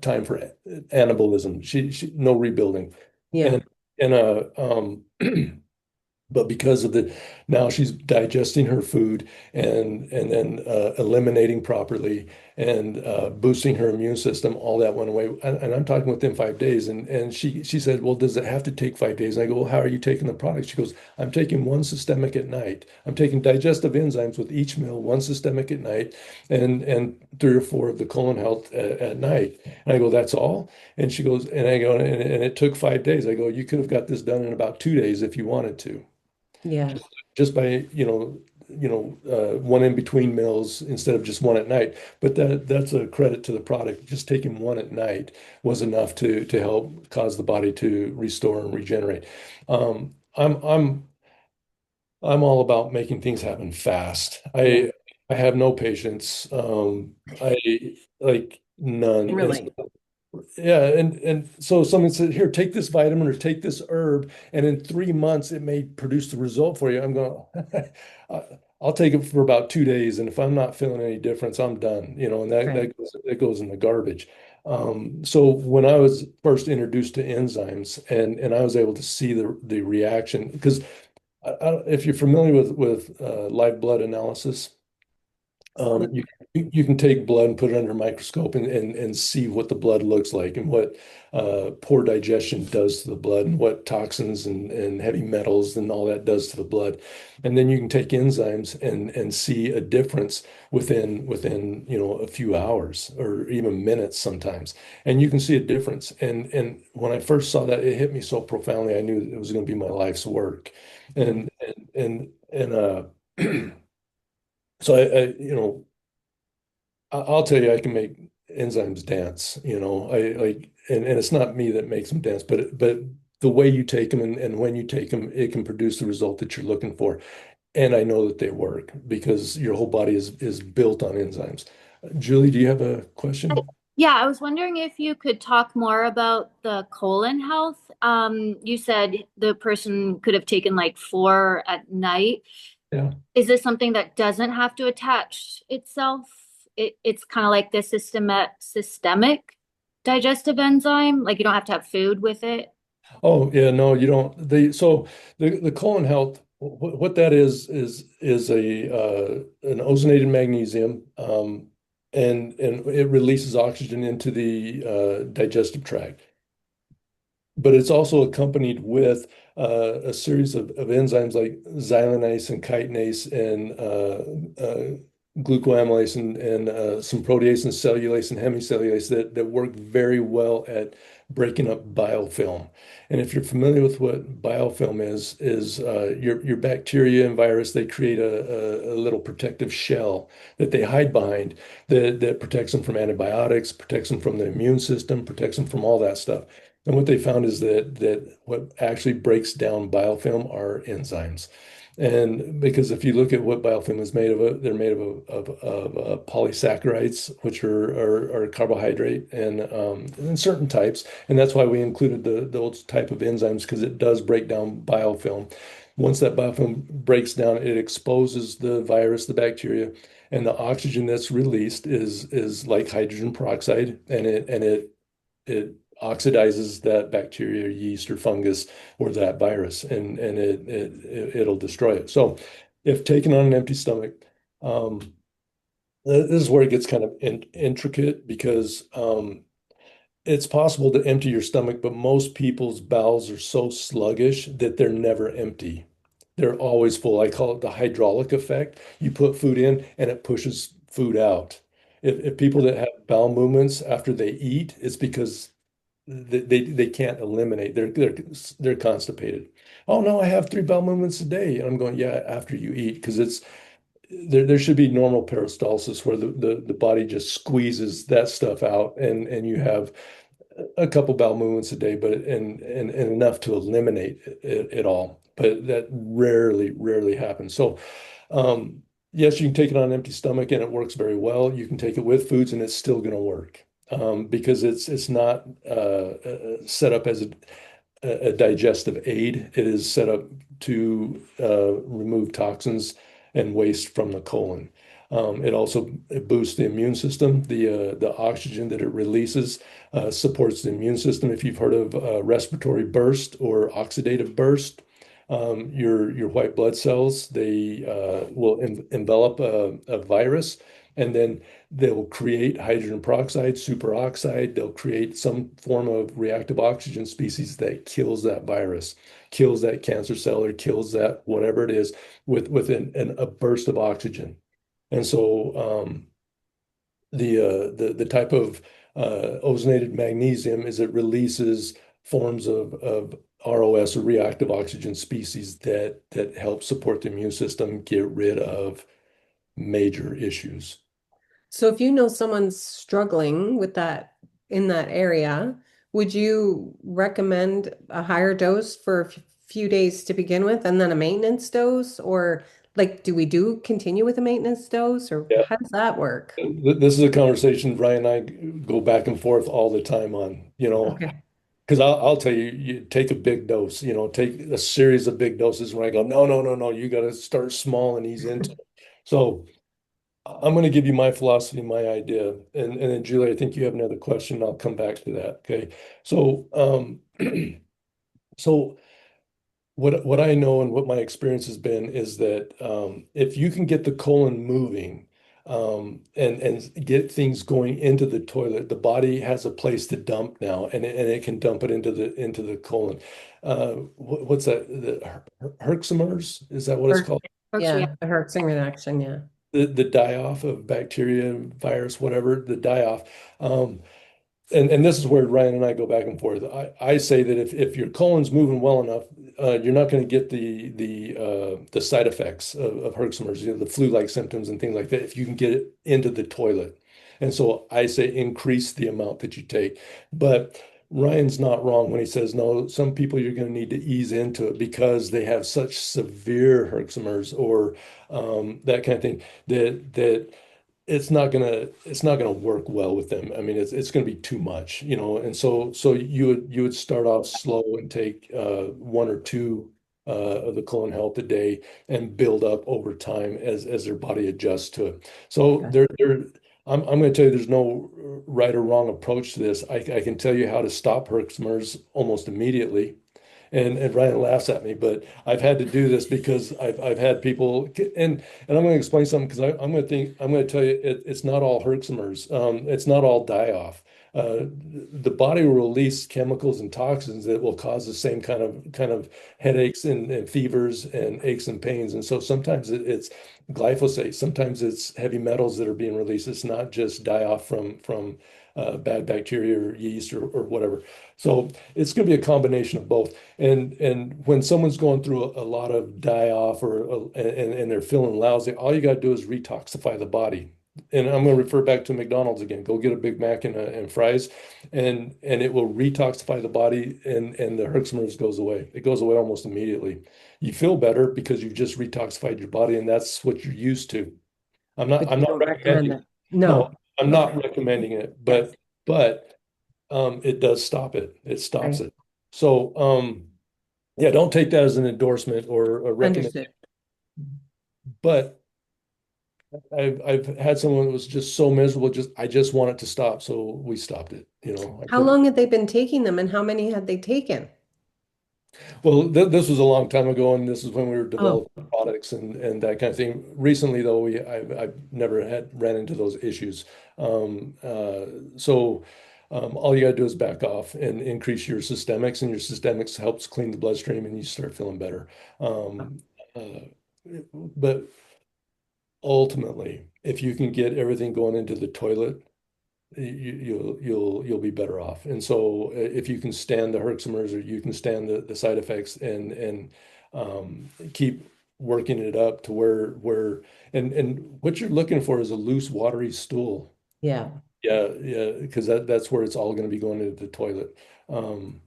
C: time for anabolism. She no rebuilding.
D: Yeah.
C: And but because of now she's digesting her food and then eliminating properly and boosting her immune system, all that went away. And I'm talking within 5 days. And she said, well, does it have to take 5 days? And I go, well, how are you taking the product? She goes, I'm taking one systemic at night. I'm taking digestive enzymes with each meal, one systemic at night, and 3 or 4 of the colon health at night. And I go, that's all? And she goes, and I go, and it took 5 days. I go, you could have got this done in about 2 days if you wanted to,
D: Yeah.
C: just by, one in between meals instead of just one at night. But that's a credit to the product. Just taking one at night was enough to help cause the body to restore and regenerate. I'm all about making things happen fast. I have no patience. I like none.
D: Really?
C: Yeah, and so someone said, "Here, take this vitamin or take this herb, and in 3 months it may produce the result for you." I'm going, I'll take it for about 2 days, and if I'm not feeling any difference, I'm done. You know, and
D: Right.
C: that goes in the garbage. So when I was first introduced to enzymes, and I was able to see the reaction, because if you're familiar with live blood analysis. You can take blood and put it under a microscope and see what the blood looks like and what poor digestion does to the blood and what toxins and heavy metals and all that does to the blood. And then you can take enzymes and see a difference within a few hours or even minutes sometimes. And you can see a difference. And when I first saw that, it hit me so profoundly. I knew it was going to be my life's work. And so I'll tell you, I can make enzymes dance, I like, and it's not me that makes them dance, but the way you take them and when you take them, it can produce the result that you're looking for. And I know that they work because your whole body is built on enzymes. Julie, do you have a question?
E: Yeah, I was wondering if you could talk more about the colon health. You said the person could have taken like 4 at night.
C: Yeah.
E: Is this something that doesn't have to attach itself? It's kind of like the systemic digestive enzyme, like you don't have to have food with it.
C: Oh, yeah, no, you don't. So the colon health, what that is an ozonated magnesium, and it releases oxygen into the digestive tract. But it's also accompanied with a series of enzymes like xylanase and chitinase and glucoamylase and some protease and cellulase and hemicellulase that work very well at breaking up biofilm. And if you're familiar with what biofilm is your bacteria and virus, they create a little protective shell that they hide behind that protects them from antibiotics, protects them from the immune system, protects them from all that stuff. And what they found is that what actually breaks down biofilm are enzymes. And because if you look at what biofilm is made of, they're made of polysaccharides, which are carbohydrate and certain types. And that's why we included those type of enzymes because it does break down biofilm. Once that biofilm breaks down, it exposes the virus, the bacteria, and the oxygen that's released is like hydrogen peroxide, and it oxidizes that bacteria, or yeast, or fungus, or that virus, and it'll destroy it. So, if taken on an empty stomach, this is where it gets kind of intricate because it's possible to empty your stomach, but most people's bowels are so sluggish that they're never empty. They're always full. I call it the hydraulic effect. You put food in and it pushes food out. If people that have bowel movements after they eat, it's because they can't eliminate. They're constipated. Oh no, I have 3 bowel movements a day. And I'm going, yeah, after you eat, because there should be normal peristalsis where the body just squeezes that stuff out, and you have a couple bowel movements a day, but and enough to eliminate it all. But that rarely happens. So yes, you can take it on an empty stomach and it works very well. You can take it with foods and it's still going to work because it's not set up as a digestive aid. It is set up to remove toxins and waste from the colon. It boosts the immune system. The oxygen that it releases supports the immune system. If you've heard of respiratory burst or oxidative burst, your white blood cells, they will envelop a virus, and then they'll create hydrogen peroxide, superoxide. They'll create some form of reactive oxygen species that kills that virus, kills that cancer cell, or kills that whatever it is with a burst of oxygen. And so the type of ozonated magnesium is it releases forms of ROS, or reactive oxygen species, that help support the immune system, get rid of major issues.
D: So if you know someone's struggling with that in that area, would you recommend a higher dose for a few days to begin with and then a maintenance dose? Or like, do we continue with a maintenance dose, or
C: Yeah.
D: how does that work?
C: This is a conversation Brian and I go back and forth all the time on,
D: Okay.
C: because I'll tell you, you take a big dose, take a series of big doses when I go, no, you got to start small and ease into it. So I'm going to give you my philosophy, my idea. And then Julie, I think you have another question. I'll come back to that. Okay. So, so what I know and what my experience has been is that if you can get the colon moving and get things going into the toilet, the body has a place to dump now, and it can dump it into the colon. What's that? The Herxheimer's, is that what it's called?
D: Yeah, the Herxing reaction, yeah.
C: The die-off of bacteria, virus, whatever, the die-off. And this is where Ryan and I go back and forth. I say that if your colon's moving well enough, you're not going to get the side effects of Herxheimer's, the flu-like symptoms and things like that, if you can get it into the toilet. And so I say increase the amount that you take. But Ryan's not wrong when he says, no, some people you're going to need to ease into it because they have such severe Herxheimer's or that kind of thing that it's not gonna work well with them. I mean, it's gonna be too much, And so you would start off slow and take 1 or 2 of the colon health a day and build up over time as their body adjusts to it. So I'm going to tell you there's no right or wrong approach to this. I can tell you how to stop Herxheimer's almost immediately. And Ryan laughs at me, but I've had to do this because I've had people, and I'm going to explain something because I'm going to tell you it's not all Herxheimer's. It's not all die-off. The body will release chemicals and toxins that will cause the same kind of headaches and fevers and aches and pains. And so sometimes it's glyphosate, sometimes it's heavy metals that are being released. It's not just die-off from bad bacteria or yeast or whatever. So it's going to be a combination of both. And when someone's going through a lot of die-off and they're feeling lousy, all you got to do is retoxify the body. And I'm going to refer back to McDonald's again. Go get a Big Mac and fries, and it will retoxify the body, and the Herxheimer's goes away. It goes away almost immediately. You feel better because you've just retoxified your body, and that's what you're used to. I'm
D: But you
C: not
D: don't recommend
C: recommending.
D: it. No.
C: I'm not recommending it, but it does stop it. It stops
D: Right.
C: it. So Yeah, don't take that as an endorsement or a recommendation.
D: Understood.
C: But I've had someone that was just so miserable, I just want it to stop, so we stopped it.
D: How long had they been taking them and how many had they taken?
C: Well, this was a long time ago, and this is when we were
D: Oh,
C: developing products and that kind of thing. Recently, though, I've never ran into those issues. So all you got to do is back off and increase your systemics, and your systemics helps clean the bloodstream, and you start feeling better. Uh, but ultimately, if you can get everything going into the toilet, you'll be better off. And so if you can stand the herximers, or you can stand the side effects, and keep working it up to where and what you're looking for is a loose, watery stool.
D: yeah.
C: Yeah, because that's where it's all going to be going into the toilet. Um,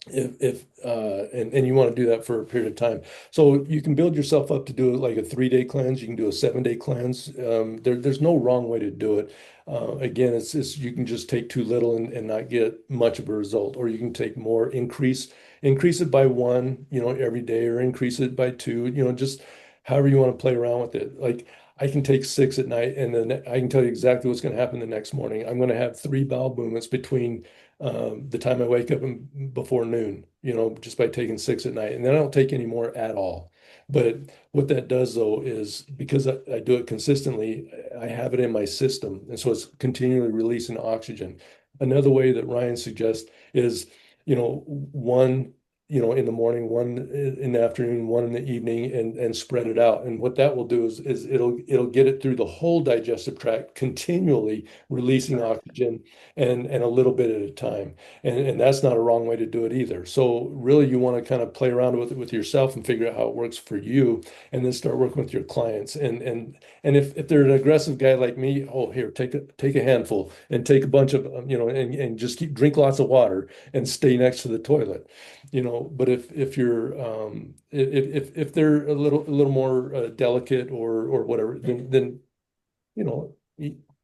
C: if and you want to do that for a period of time, so you can build yourself up to do like a 3-day cleanse. You can do a 7-day cleanse. There's no wrong way to do it. Again, it's you can just take too little and not get much of a result, or you can take more, increase it by 1, every day, or increase it by 2, just however you want to play around with it. Like, I can take 6 at night, and then I can tell you exactly what's going to happen the next morning. I'm going to have 3 bowel movements between the time I wake up and before noon, just by taking 6 at night. And then I don't take any more at all. But what that does, though, is because I do it consistently, I have it in my system. And so it's continually releasing oxygen. Another way that Ryan suggests is, one, in the morning, one in the afternoon, one in the evening, and spread it out. And what that will do is it'll get it through the whole digestive tract, continually releasing oxygen, and a little bit at a time. And that's not a wrong way to do it either. So really, you want to kind of play around with it with yourself and figure out how it works for you, and then start working with your clients. And if they're an aggressive guy like me, oh, here, take a handful and take a bunch of, and just drink lots of water and stay next to the toilet. But if you're if they're a little more delicate, or whatever, then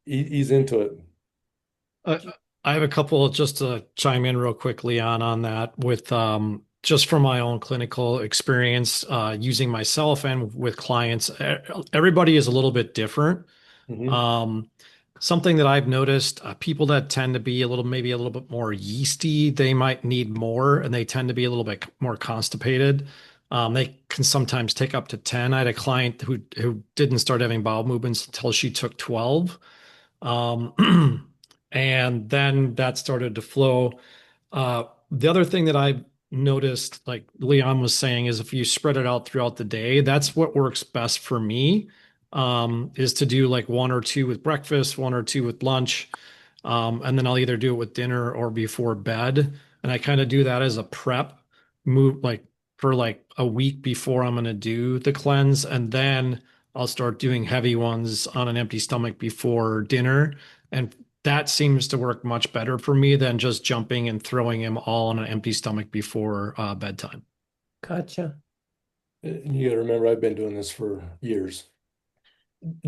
C: ease into it.
F: Uh, I have a couple just to chime in real quickly on that with just from my own clinical experience using myself and with clients. Everybody is a little bit different.
C: Mhm.
F: Something that I've noticed, people that tend to be maybe a little bit more yeasty, they might need more, and they tend to be a little bit more constipated. They can sometimes take up to 10. I had a client who didn't start having bowel movements until she took 12. And then that started to flow. The other thing that I've noticed, like Leon was saying, is if you spread it out throughout the day, that's what works best for me, is to do like 1 or 2 with breakfast, 1 or 2 with lunch. And then I'll either do it with dinner or before bed. And I kind of do that as a prep move, like for like a week before I'm going to do the cleanse. And then I'll start doing heavy ones on an empty stomach before dinner. And that seems to work much better for me than just jumping and throwing them all on an empty stomach before bedtime.
D: Gotcha.
C: And you got to remember, I've been doing this for years.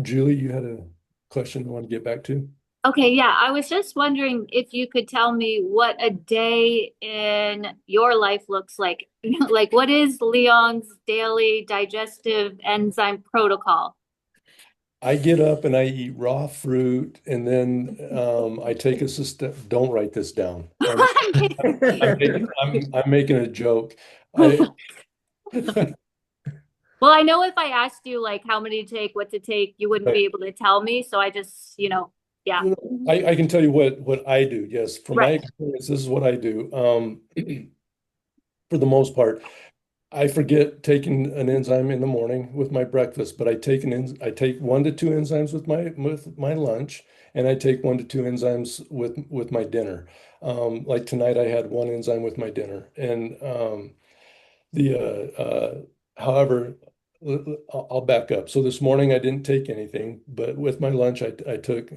C: Julie, you had a question you want to get back to?
E: Okay, yeah, I was just wondering if you could tell me what a day in your life looks like. Like, what is Leon's daily digestive enzyme protocol?
C: I get up and I eat raw fruit, and then I take a system. Don't write this down. I'm making a joke. I,
E: Well, I know if I asked you like how many to take, what to take, you wouldn't be able to tell me. So I just, yeah.
C: I can tell you what I do. Yes, from my
E: Right.
C: experience, this is what I do. For the most part, I forget taking an enzyme in the morning with my breakfast, but I take 1 to 2 enzymes with my lunch, and I take 1 to 2 enzymes with my dinner. Like tonight, I had 1 enzyme with my dinner, and the however, I'll back up. So this morning I didn't take anything, but with my lunch I took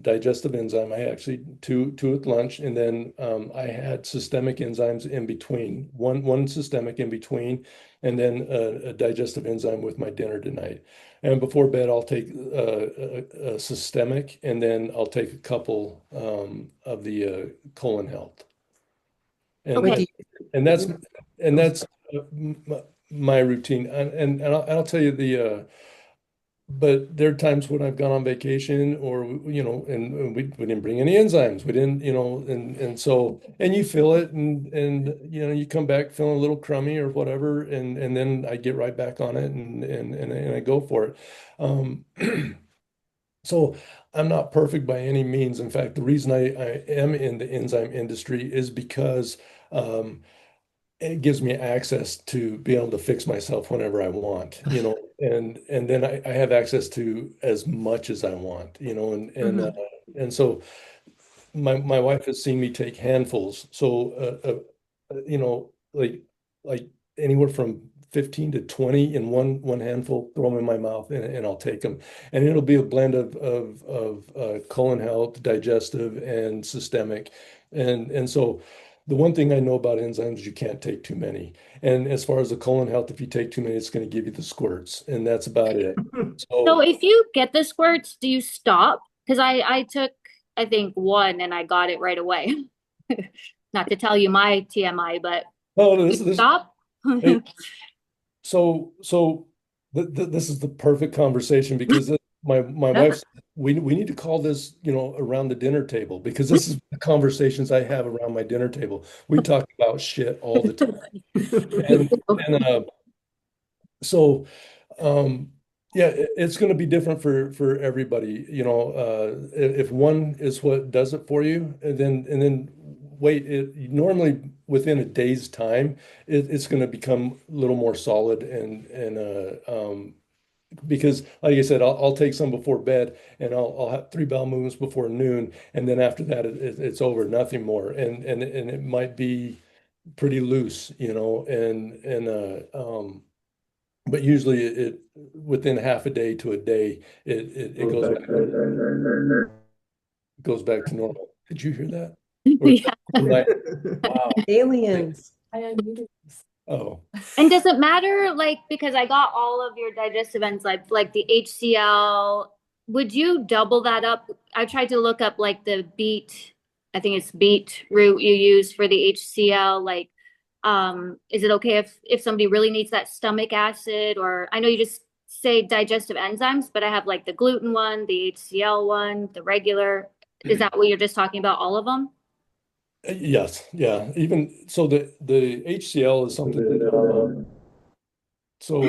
C: digestive enzyme. I actually two at lunch, and then I had systemic enzymes in between. One systemic in between, and then a digestive enzyme with my dinner tonight. And before bed, I'll take a systemic, and then I'll take a couple of the colon health. And
D: What
E: Okay.
D: do
C: and that's my routine, and I'll tell you but there are times when I've gone on vacation or, and we didn't bring any enzymes. We didn't, and you feel it and you come back feeling a little crummy or whatever. And then I get right back on it and I go for it. Um, so I'm not perfect by any means. In fact, the reason I am in the enzyme industry is because, it gives me access to be able to fix myself whenever I want, and then I have access to as much as I want, and so my wife has seen me take handfuls, so like anywhere from 15 to 20 in one handful, throw them in my mouth and I'll take them, and it'll be a blend of colon health, digestive, and systemic, and so. The one thing I know about enzymes is you can't take too many. And as far as the colon health, if you take too many, it's going to give you the squirts, and that's about it.
E: So
C: So,
E: if you get the squirts, do you stop? Because I took, I think, one and I got it right away. Not to tell you my TMI, but
C: oh,
E: do you stop?
C: hey, so this is the perfect conversation because my wife, we need to call this, around the dinner table because this is the conversations I have around my dinner table. We talk about shit all the time. And so yeah, it's going to be different for everybody. If one is what does it for you, and then wait, normally within a day's time, it's going to become a little more solid and because like I said, I'll take some before bed and I'll have 3 bowel movements before noon, and then after that it's over, nothing more, and it might be pretty loose, but usually it within half a day to a day it goes back to normal. Did you hear that? Or
E: Yeah.
C: wow.
D: Aliens.
A: I unmuted.
C: Oh,
E: And does it matter, like, because I got all of your digestive enzymes, like the HCl, would you double that up? I tried to look up like the beet, I think it's beetroot you use for the HCl. Like, is it okay if somebody really needs that stomach acid? Or I know you just say digestive enzymes, but I have like the gluten one, the HCl one, the regular. Is that what you're just talking about, all of them?
C: yes, yeah. Even so, the HCl is something that so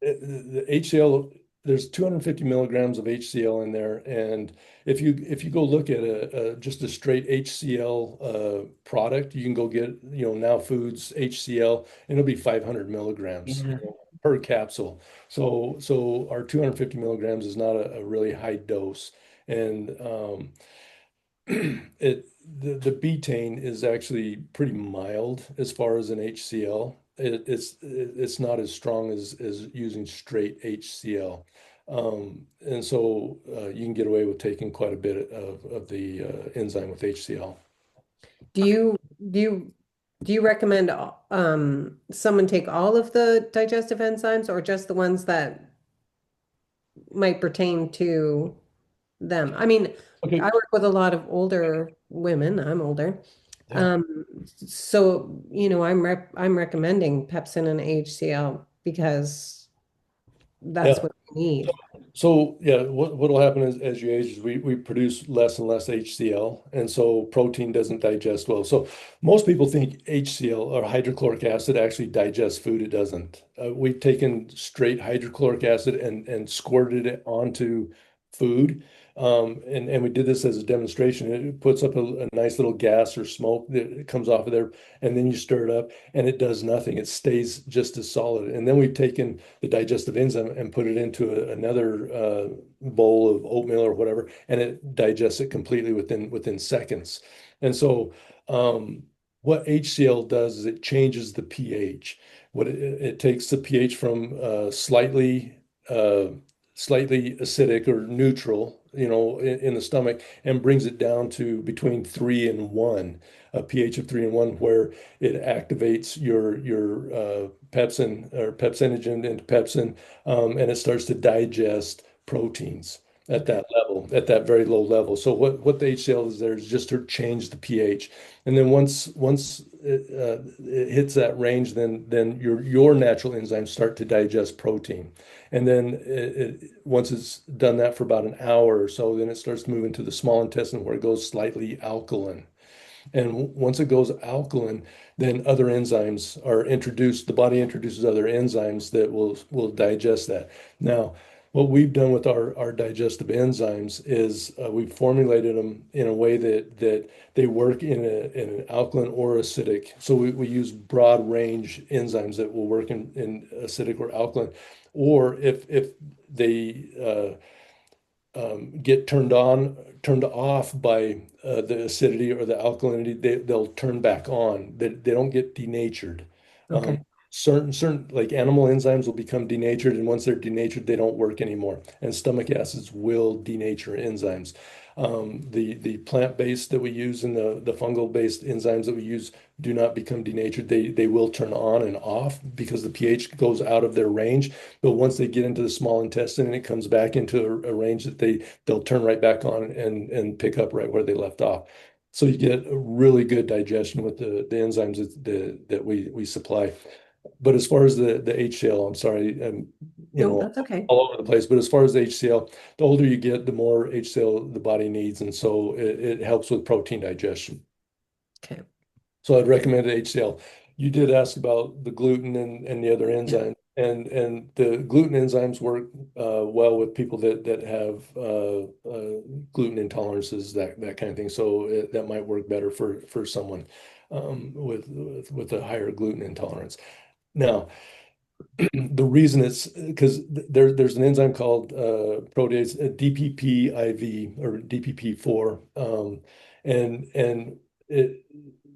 C: the HCl, there's 250 milligrams of HCl in there, and if you go look at just a straight HCl product, you can go get Now Foods HCl, and it'll be 500 milligrams per capsule. So our 250 milligrams is not a really high dose, and the betaine is actually pretty mild as far as an HCl. It's not as strong as using straight HCl. And so you can get away with taking quite a bit of the enzyme with HCl.
D: Do you do you recommend someone take all of the digestive enzymes or just the ones that might pertain to them? I mean,
C: Okay.
D: I work with a lot of older women. I'm older.
C: Yeah.
D: So, I'm recommending Pepsin and HCl because that's
C: Yeah.
D: what we need.
C: So yeah, what'll happen is as you age is we produce less and less HCl, and so protein doesn't digest well. So most people think HCl or hydrochloric acid actually digests food. It doesn't. We've taken straight hydrochloric acid and squirted it onto food. And we did this as a demonstration. It puts up a nice little gas or smoke that comes off of there, and then you stir it up, and it does nothing. It stays just as solid. And then we've taken the digestive enzyme and put it into another bowl of oatmeal or whatever, and it digests it completely within seconds. And so what HCl does is it changes the pH. What it takes the pH from uh, slightly acidic or neutral, in the stomach, and brings it down to between 3 and 1, a pH of 3 and 1, where it activates your pepsin or pepsinogen into pepsin, and it starts to digest proteins at that level, at that very low level. So what the HCl is there is just to change the pH, and then once it hits that range, then your natural enzymes start to digest protein. And then once it's done that for about an hour or so, then it starts to move into the small intestine where it goes slightly alkaline. And once it goes alkaline, then other enzymes are introduced. The body introduces other enzymes that will digest that. Now, what we've done with our digestive enzymes is we've formulated them in a way that they work in an alkaline or acidic. So we use broad range enzymes that will work in acidic or alkaline. Or if they get turned off by the acidity or the alkalinity, they'll turn back on. They don't get denatured.
D: Okay.
C: Certain like animal enzymes will become denatured, and once they're denatured, they don't work anymore. And stomach acids will denature enzymes. The plant-based that we use and the fungal-based enzymes that we use do not become denatured. They will turn on and off because the pH goes out of their range. But once they get into the small intestine and it comes back into a range that they'll turn right back on and pick up right where they left off. So you get a really good digestion with the enzymes that we supply. But as far as the HCl, I'm sorry,
D: No, that's okay.
C: all over the place. But as far as the HCl, the older you get, the more HCl the body needs, and so it helps with protein digestion.
D: Okay.
C: So I'd recommend the HCl. You did ask about the gluten and the other enzymes, and the gluten enzymes work well with people that have gluten intolerances, that kind of thing. So that might work better for someone with a higher gluten intolerance. Now, the reason it's because there's an enzyme called protease DPP-IV or DPP4, and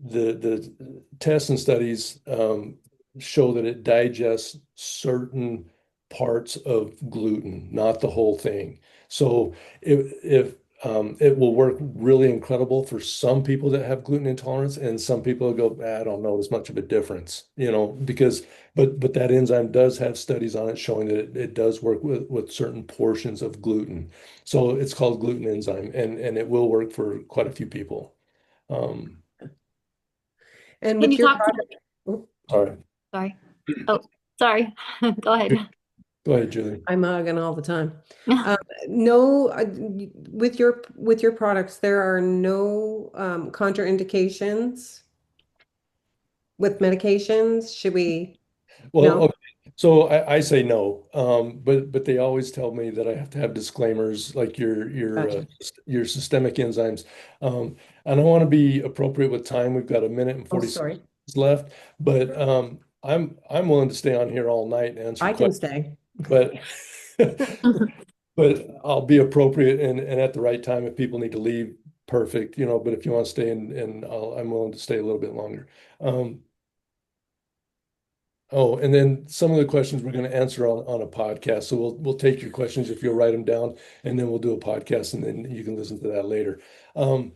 C: the tests and studies show that it digests certain parts of gluten, not the whole thing. So if it will work really incredible for some people that have gluten intolerance, and some people go, I don't notice much of a difference, because but that enzyme does have studies on it showing that it does work with certain portions of gluten. So it's called gluten enzyme, and it will work for quite a few people.
D: And
E: Can
D: with
E: you
D: your
E: talk to,
D: product, oh,
C: Sorry.
E: sorry. Oh, sorry. Go ahead.
C: Go ahead, Julie.
D: I'm mugging all the time. No, with your products, there are no contraindications with medications. Should we?
C: Well,
D: No?
C: okay. So I say no, but they always tell me that I have to have disclaimers like
D: Gotcha.
C: your systemic enzymes, and I want to be appropriate with time. We've got a minute and
D: Oh,
C: 40
D: sorry.
C: seconds left, but I'm willing to stay on here all night and answer
D: I can
C: questions,
D: stay.
C: but but I'll be appropriate and at the right time if people need to leave, perfect, But if you want to stay and I'm willing to stay a little bit longer. Oh, and then some of the questions we're going to answer on a podcast. So we'll take your questions if you'll write them down, and then we'll do a podcast, and then you can listen to that later. What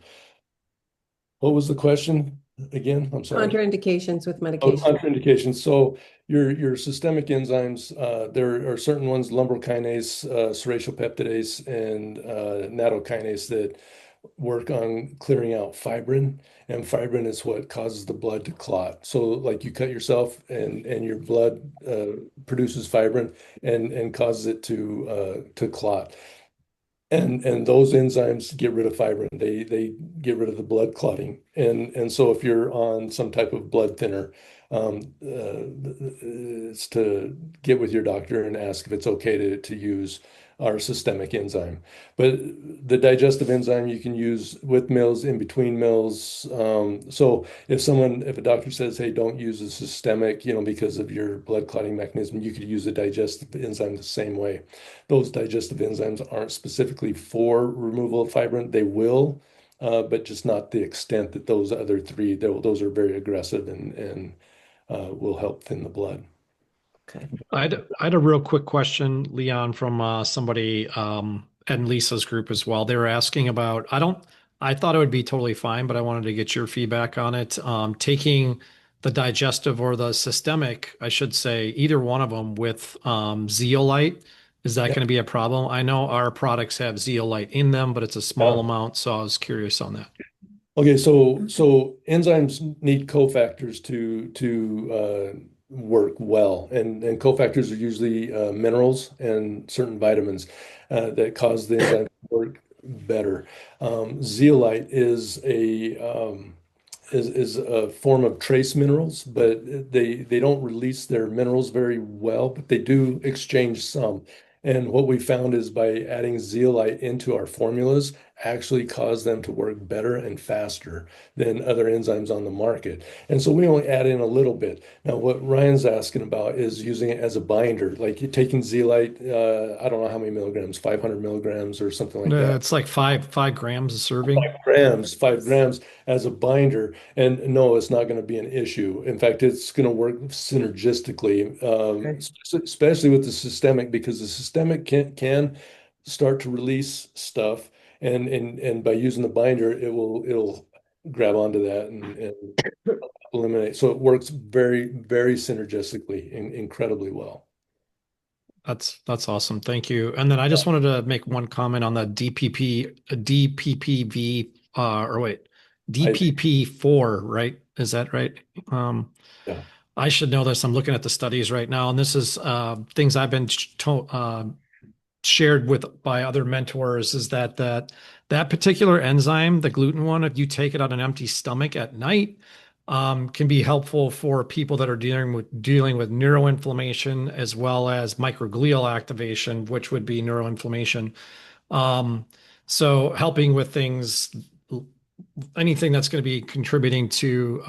C: was the question again? I'm sorry.
D: Contraindications with
C: Oh,
D: medication.
C: contraindications. So your systemic enzymes, there are certain ones, lumbrokinase, serratiopeptidase, and nattokinase that work on clearing out fibrin, and fibrin is what causes the blood to clot. So like you cut yourself and your blood produces fibrin and causes it to clot. And those enzymes get rid of fibrin. They get rid of the blood clotting. And so if you're on some type of blood thinner, it's to get with your doctor and ask if it's okay to use our systemic enzyme. But the digestive enzyme you can use with meals, in between meals. So if a doctor says, hey, don't use a systemic, because of your blood clotting mechanism, you could use a digestive enzyme the same way. Those digestive enzymes aren't specifically for removal of fibrin. They will, but just not the extent that those other three, those are very aggressive and will help thin the blood.
D: Okay.
F: I had a real quick question, Leon, from somebody and Lisa's group as well. They were asking about, I thought it would be totally fine, but I wanted to get your feedback on it. Taking the digestive or the systemic, I should say, either one of them with zeolite, is that
C: Yep.
F: going to be a problem? I know our products have zeolite in them, but it's a small
C: Yeah.
F: amount, so I was curious on that.
C: Okay, so enzymes need cofactors to work well, and cofactors are usually minerals and certain vitamins that cause the enzyme to work better. Zeolite is a form of trace minerals, but they don't release their minerals very well, but they do exchange some. And what we found is by adding zeolite into our formulas actually cause them to work better and faster than other enzymes on the market. And so we only add in a little bit. Now, what Ryan's asking about is using it as a binder, like you're taking zeolite, I don't know how many milligrams, 500 milligrams or something like that.
F: It's like 5 grams a serving.
C: 5 grams as a binder. And no, it's not going to be an issue. In fact, it's going to work synergistically,
D: Okay.
C: especially with the systemic, because the systemic can start to release stuff. And by using the binder, it'll grab onto that and eliminate. So it works very, very synergistically and incredibly well.
F: That's awesome. Thank you. And then I just wanted to make one comment on the DPPV, or wait, DPP4, right? Is that right?
C: Yeah.
F: I should know this. I'm looking at the studies right now, and this is things I've been shared with by other mentors, is that particular enzyme, the gluten one, if you take it on an empty stomach at night, can be helpful for people that are dealing with neuroinflammation as well as microglial activation, which would be neuroinflammation. So helping with things, anything that's going to be contributing to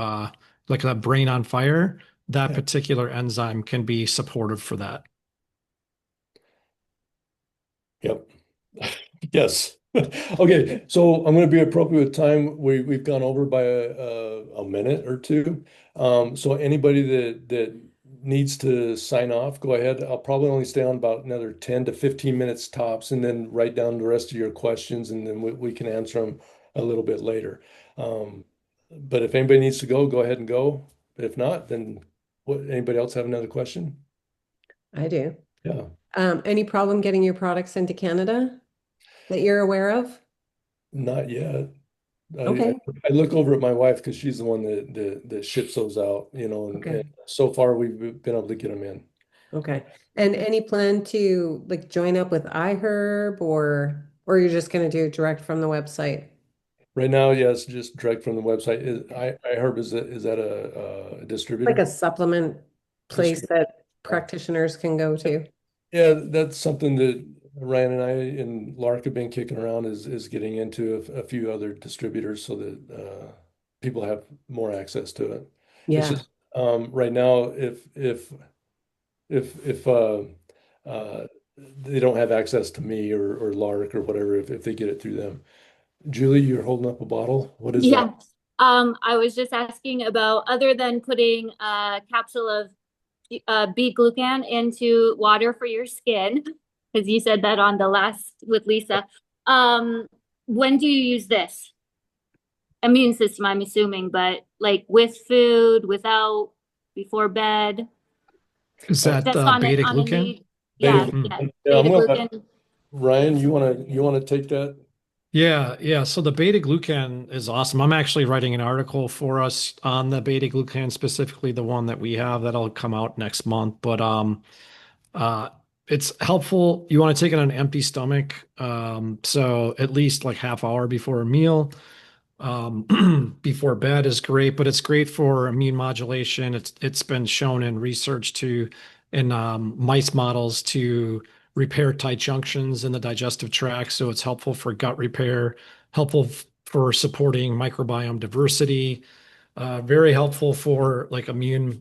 F: like a brain on fire, that
C: Yeah.
F: particular enzyme can be supportive for that.
C: Yep. Yes. Okay, so I'm going to be appropriate with time. We've gone over by a minute or two. So anybody that needs to sign off, go ahead. I'll probably only stay on about another 10 to 15 minutes tops, and then write down the rest of your questions, and then we can answer them a little bit later. Um, but if anybody needs to go ahead and go. If not, then anybody else have another question?
D: I do.
C: Yeah.
D: Any problem getting your products into Canada that you're aware of?
C: Not yet.
D: Okay.
C: I look over at my wife because she's the one that ships those out, and
D: Okay.
C: so far we've been able to get them in.
D: Okay. And any plan to like join up with iHerb or you're just going to do it direct from the website?
C: Right now, yes, just direct from the website. iHerb is that a
D: Like
C: distributor?
D: a supplement place that practitioners can go to?
C: Yeah, that's something that Ryan and I and Lark have been kicking around is getting into a few other distributors so that people have more access to it. It's
D: Yeah.
C: just right now if they don't have access to me or Lark or whatever, if they get it through them. Julie, you're holding up a bottle. What is
E: Yeah.
C: that?
E: I was just asking about, other than putting a capsule of beta-glucan into water for your skin, because you said that on the last with Lisa. When do you use this? Immune system, I'm assuming, but like with food, without, before bed,
F: Is that
E: just on a
F: beta-glucan?
E: need.
C: Beta
E: Yeah,
F: Hmm.
E: yeah.
C: Yeah, I'm gonna
E: Beta-glucan.
C: Ryan, you wanna take that?
F: Yeah. So the beta glucan is awesome. I'm actually writing an article for us on the beta glucan, specifically the one that we have that'll come out next month. But uh, it's helpful. You want to take it on an empty stomach, so at least like half hour before a meal. Before bed is great, but it's great for immune modulation. It's been shown in research in mice models to repair tight junctions in the digestive tract. So it's helpful for gut repair, helpful for supporting microbiome diversity, very helpful for like immune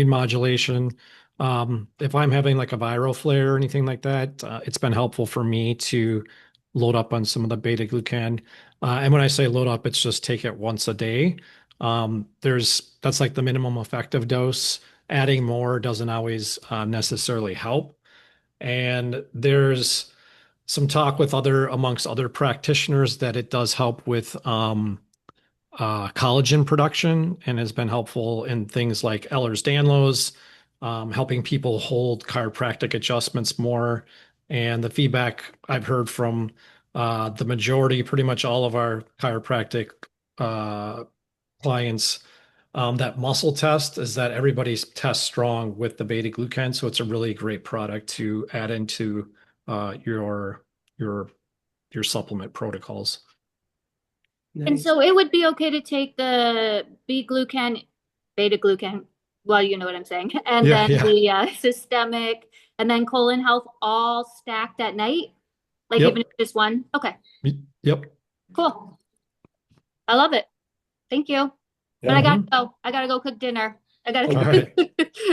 F: modulation. If I'm having like a viral flare or anything like that, it's been helpful for me to load up on some of the beta glucan. And when I say load up, it's just take it once a day. That's like the minimum effective dose. Adding more doesn't always necessarily help. And there's some talk amongst other practitioners that it does help with collagen production and has been helpful in things like Ehlers-Danlos, helping people hold chiropractic adjustments more. And the feedback I've heard from the majority, pretty much all of our chiropractic clients that muscle test is that everybody's test strong with the beta glucan, so it's a really great product to add into your supplement protocols.
E: And
D: Nice.
E: so it would be okay to take the B-glucan, beta-glucan, well, you know what I'm saying, and
F: Yeah,
E: then
F: yeah.
E: the systemic, and then colon health all stacked at night? Like
F: Yep.
E: even if just one? Okay,
F: Yep.
E: cool. I love it. Thank you. But I gotta go. I gotta go cook dinner. I gotta
F: All
E: go.
F: right.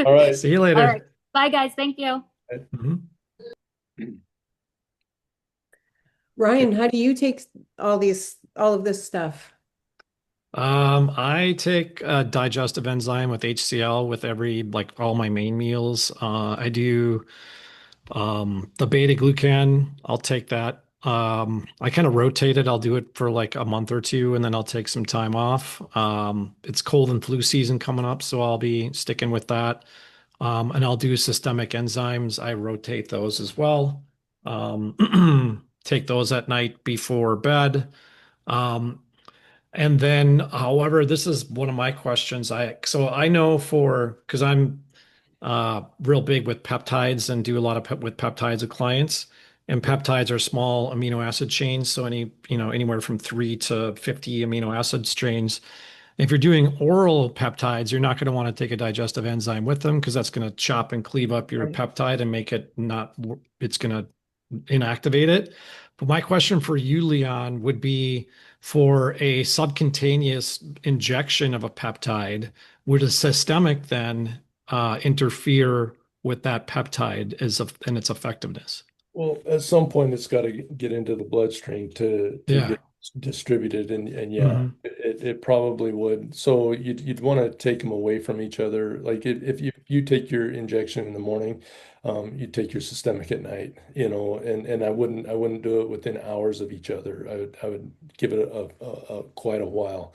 C: All right.
F: See you
E: All
F: later.
E: right. Bye, guys. Thank you.
F: Mhm.
D: Ryan, how do you take all of this stuff?
F: I take a digestive enzyme with HCl with like all my main meals. I do the beta glucan. I'll take that. I kind of rotate it. I'll do it for like a month or two, and then I'll take some time off. It's cold and flu season coming up, so I'll be sticking with that. And I'll do systemic enzymes. I rotate those as well. Take those at night before bed. Um, and then, however, this is one of my questions. So I know because I'm real big with peptides and do a lot of with peptides with clients. And peptides are small amino acid chains, so anywhere from 3 to 50 amino acid strains. If you're doing oral peptides, you're not going to want to take a digestive enzyme with them because that's going to chop and cleave up your
D: Right.
F: peptide and make it it's going to inactivate it. But my question for you, Leon, would be for a subcutaneous injection of a peptide, would a systemic then interfere with that peptide and its effectiveness?
C: Well, at some point, it's got to get into the bloodstream to
F: Yeah.
C: get distributed, and yeah,
F: Mhm.
C: it probably would. So you'd want to take them away from each other. Like if you take your injection in the morning, you take your systemic at night, and I wouldn't do it within hours of each other. I would give it a quite a while.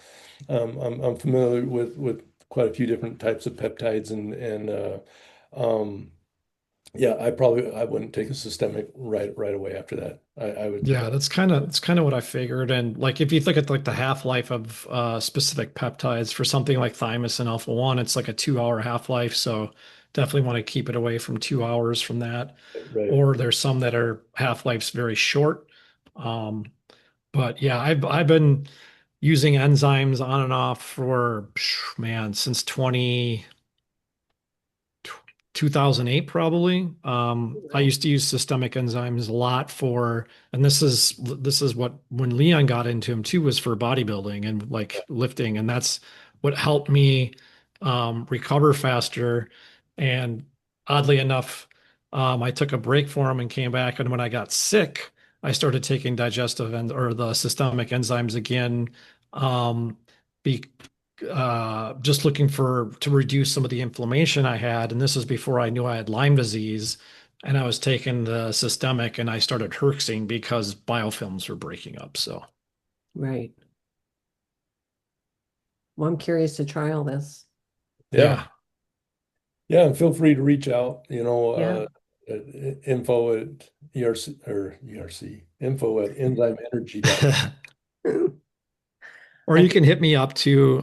C: I'm familiar with quite a few different types of peptides and um. Yeah, I wouldn't take a systemic right away after that. I would.
F: Yeah, that's kind of what I figured. And like if you look at like the half-life of specific peptides for something like thymosin alpha 1, it's like a 2-hour half-life. So definitely want to keep it away from 2 hours from that.
C: Right.
F: Or there's some that are half-life's very short. Um, but yeah, I've been using enzymes on and off for man since 2008 probably. I used to use systemic enzymes a lot and this is what when Leon got into him too was for bodybuilding and like lifting, and that's what helped me recover faster. And oddly enough, I took a break for him and came back, and when I got sick, I started taking digestive or the systemic enzymes again. Um, be, just looking to reduce some of the inflammation I had. And this is before I knew I had Lyme disease. And I was taking the systemic and I started herxing because biofilms were breaking up. So,
D: Right. Well, I'm curious to try all this.
C: Yeah. Yeah, and feel free to reach out,
D: Yeah.
C: info at info at enzymeenergy.com.
F: Or you can hit me up too,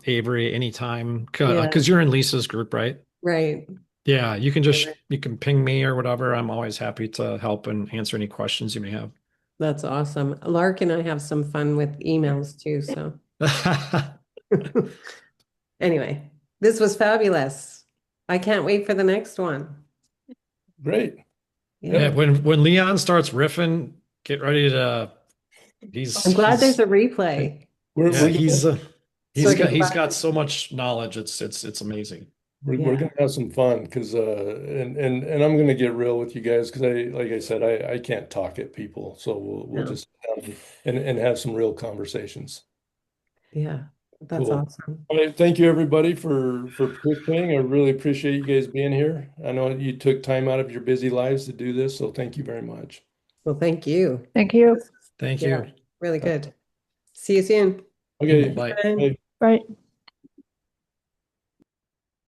F: Avery, anytime,
D: Yeah.
F: because you're in Lisa's group, right?
D: Right.
F: Yeah, you can ping me or whatever. I'm always happy to help and answer any questions you may have.
D: That's awesome. Lark and I have some fun with emails too, so. Anyway, this was fabulous. I can't wait for the next one.
C: Great.
F: Yeah, when Leon starts riffing, get ready to.
D: I'm glad there's a replay.
F: He's
D: I can
F: he's
D: find
F: got
D: it.
F: so much knowledge. It's amazing.
C: We're
D: Yeah.
C: gonna have some fun because and I'm gonna get real with you guys because like I said I can't talk at people, so we'll
D: No.
C: just and have some real conversations.
D: Yeah, that's
C: Cool.
D: awesome.
C: All right, thank you everybody for participating. I really appreciate you guys being here. I know you took time out of your busy lives to do this, so thank you very much.
D: Well, thank you.
A: Thank you.
F: Thank
D: Yeah,
F: you.
D: really good. See you soon.
C: Okay,
F: Bye.
D: Bye.
C: bye.
A: Right.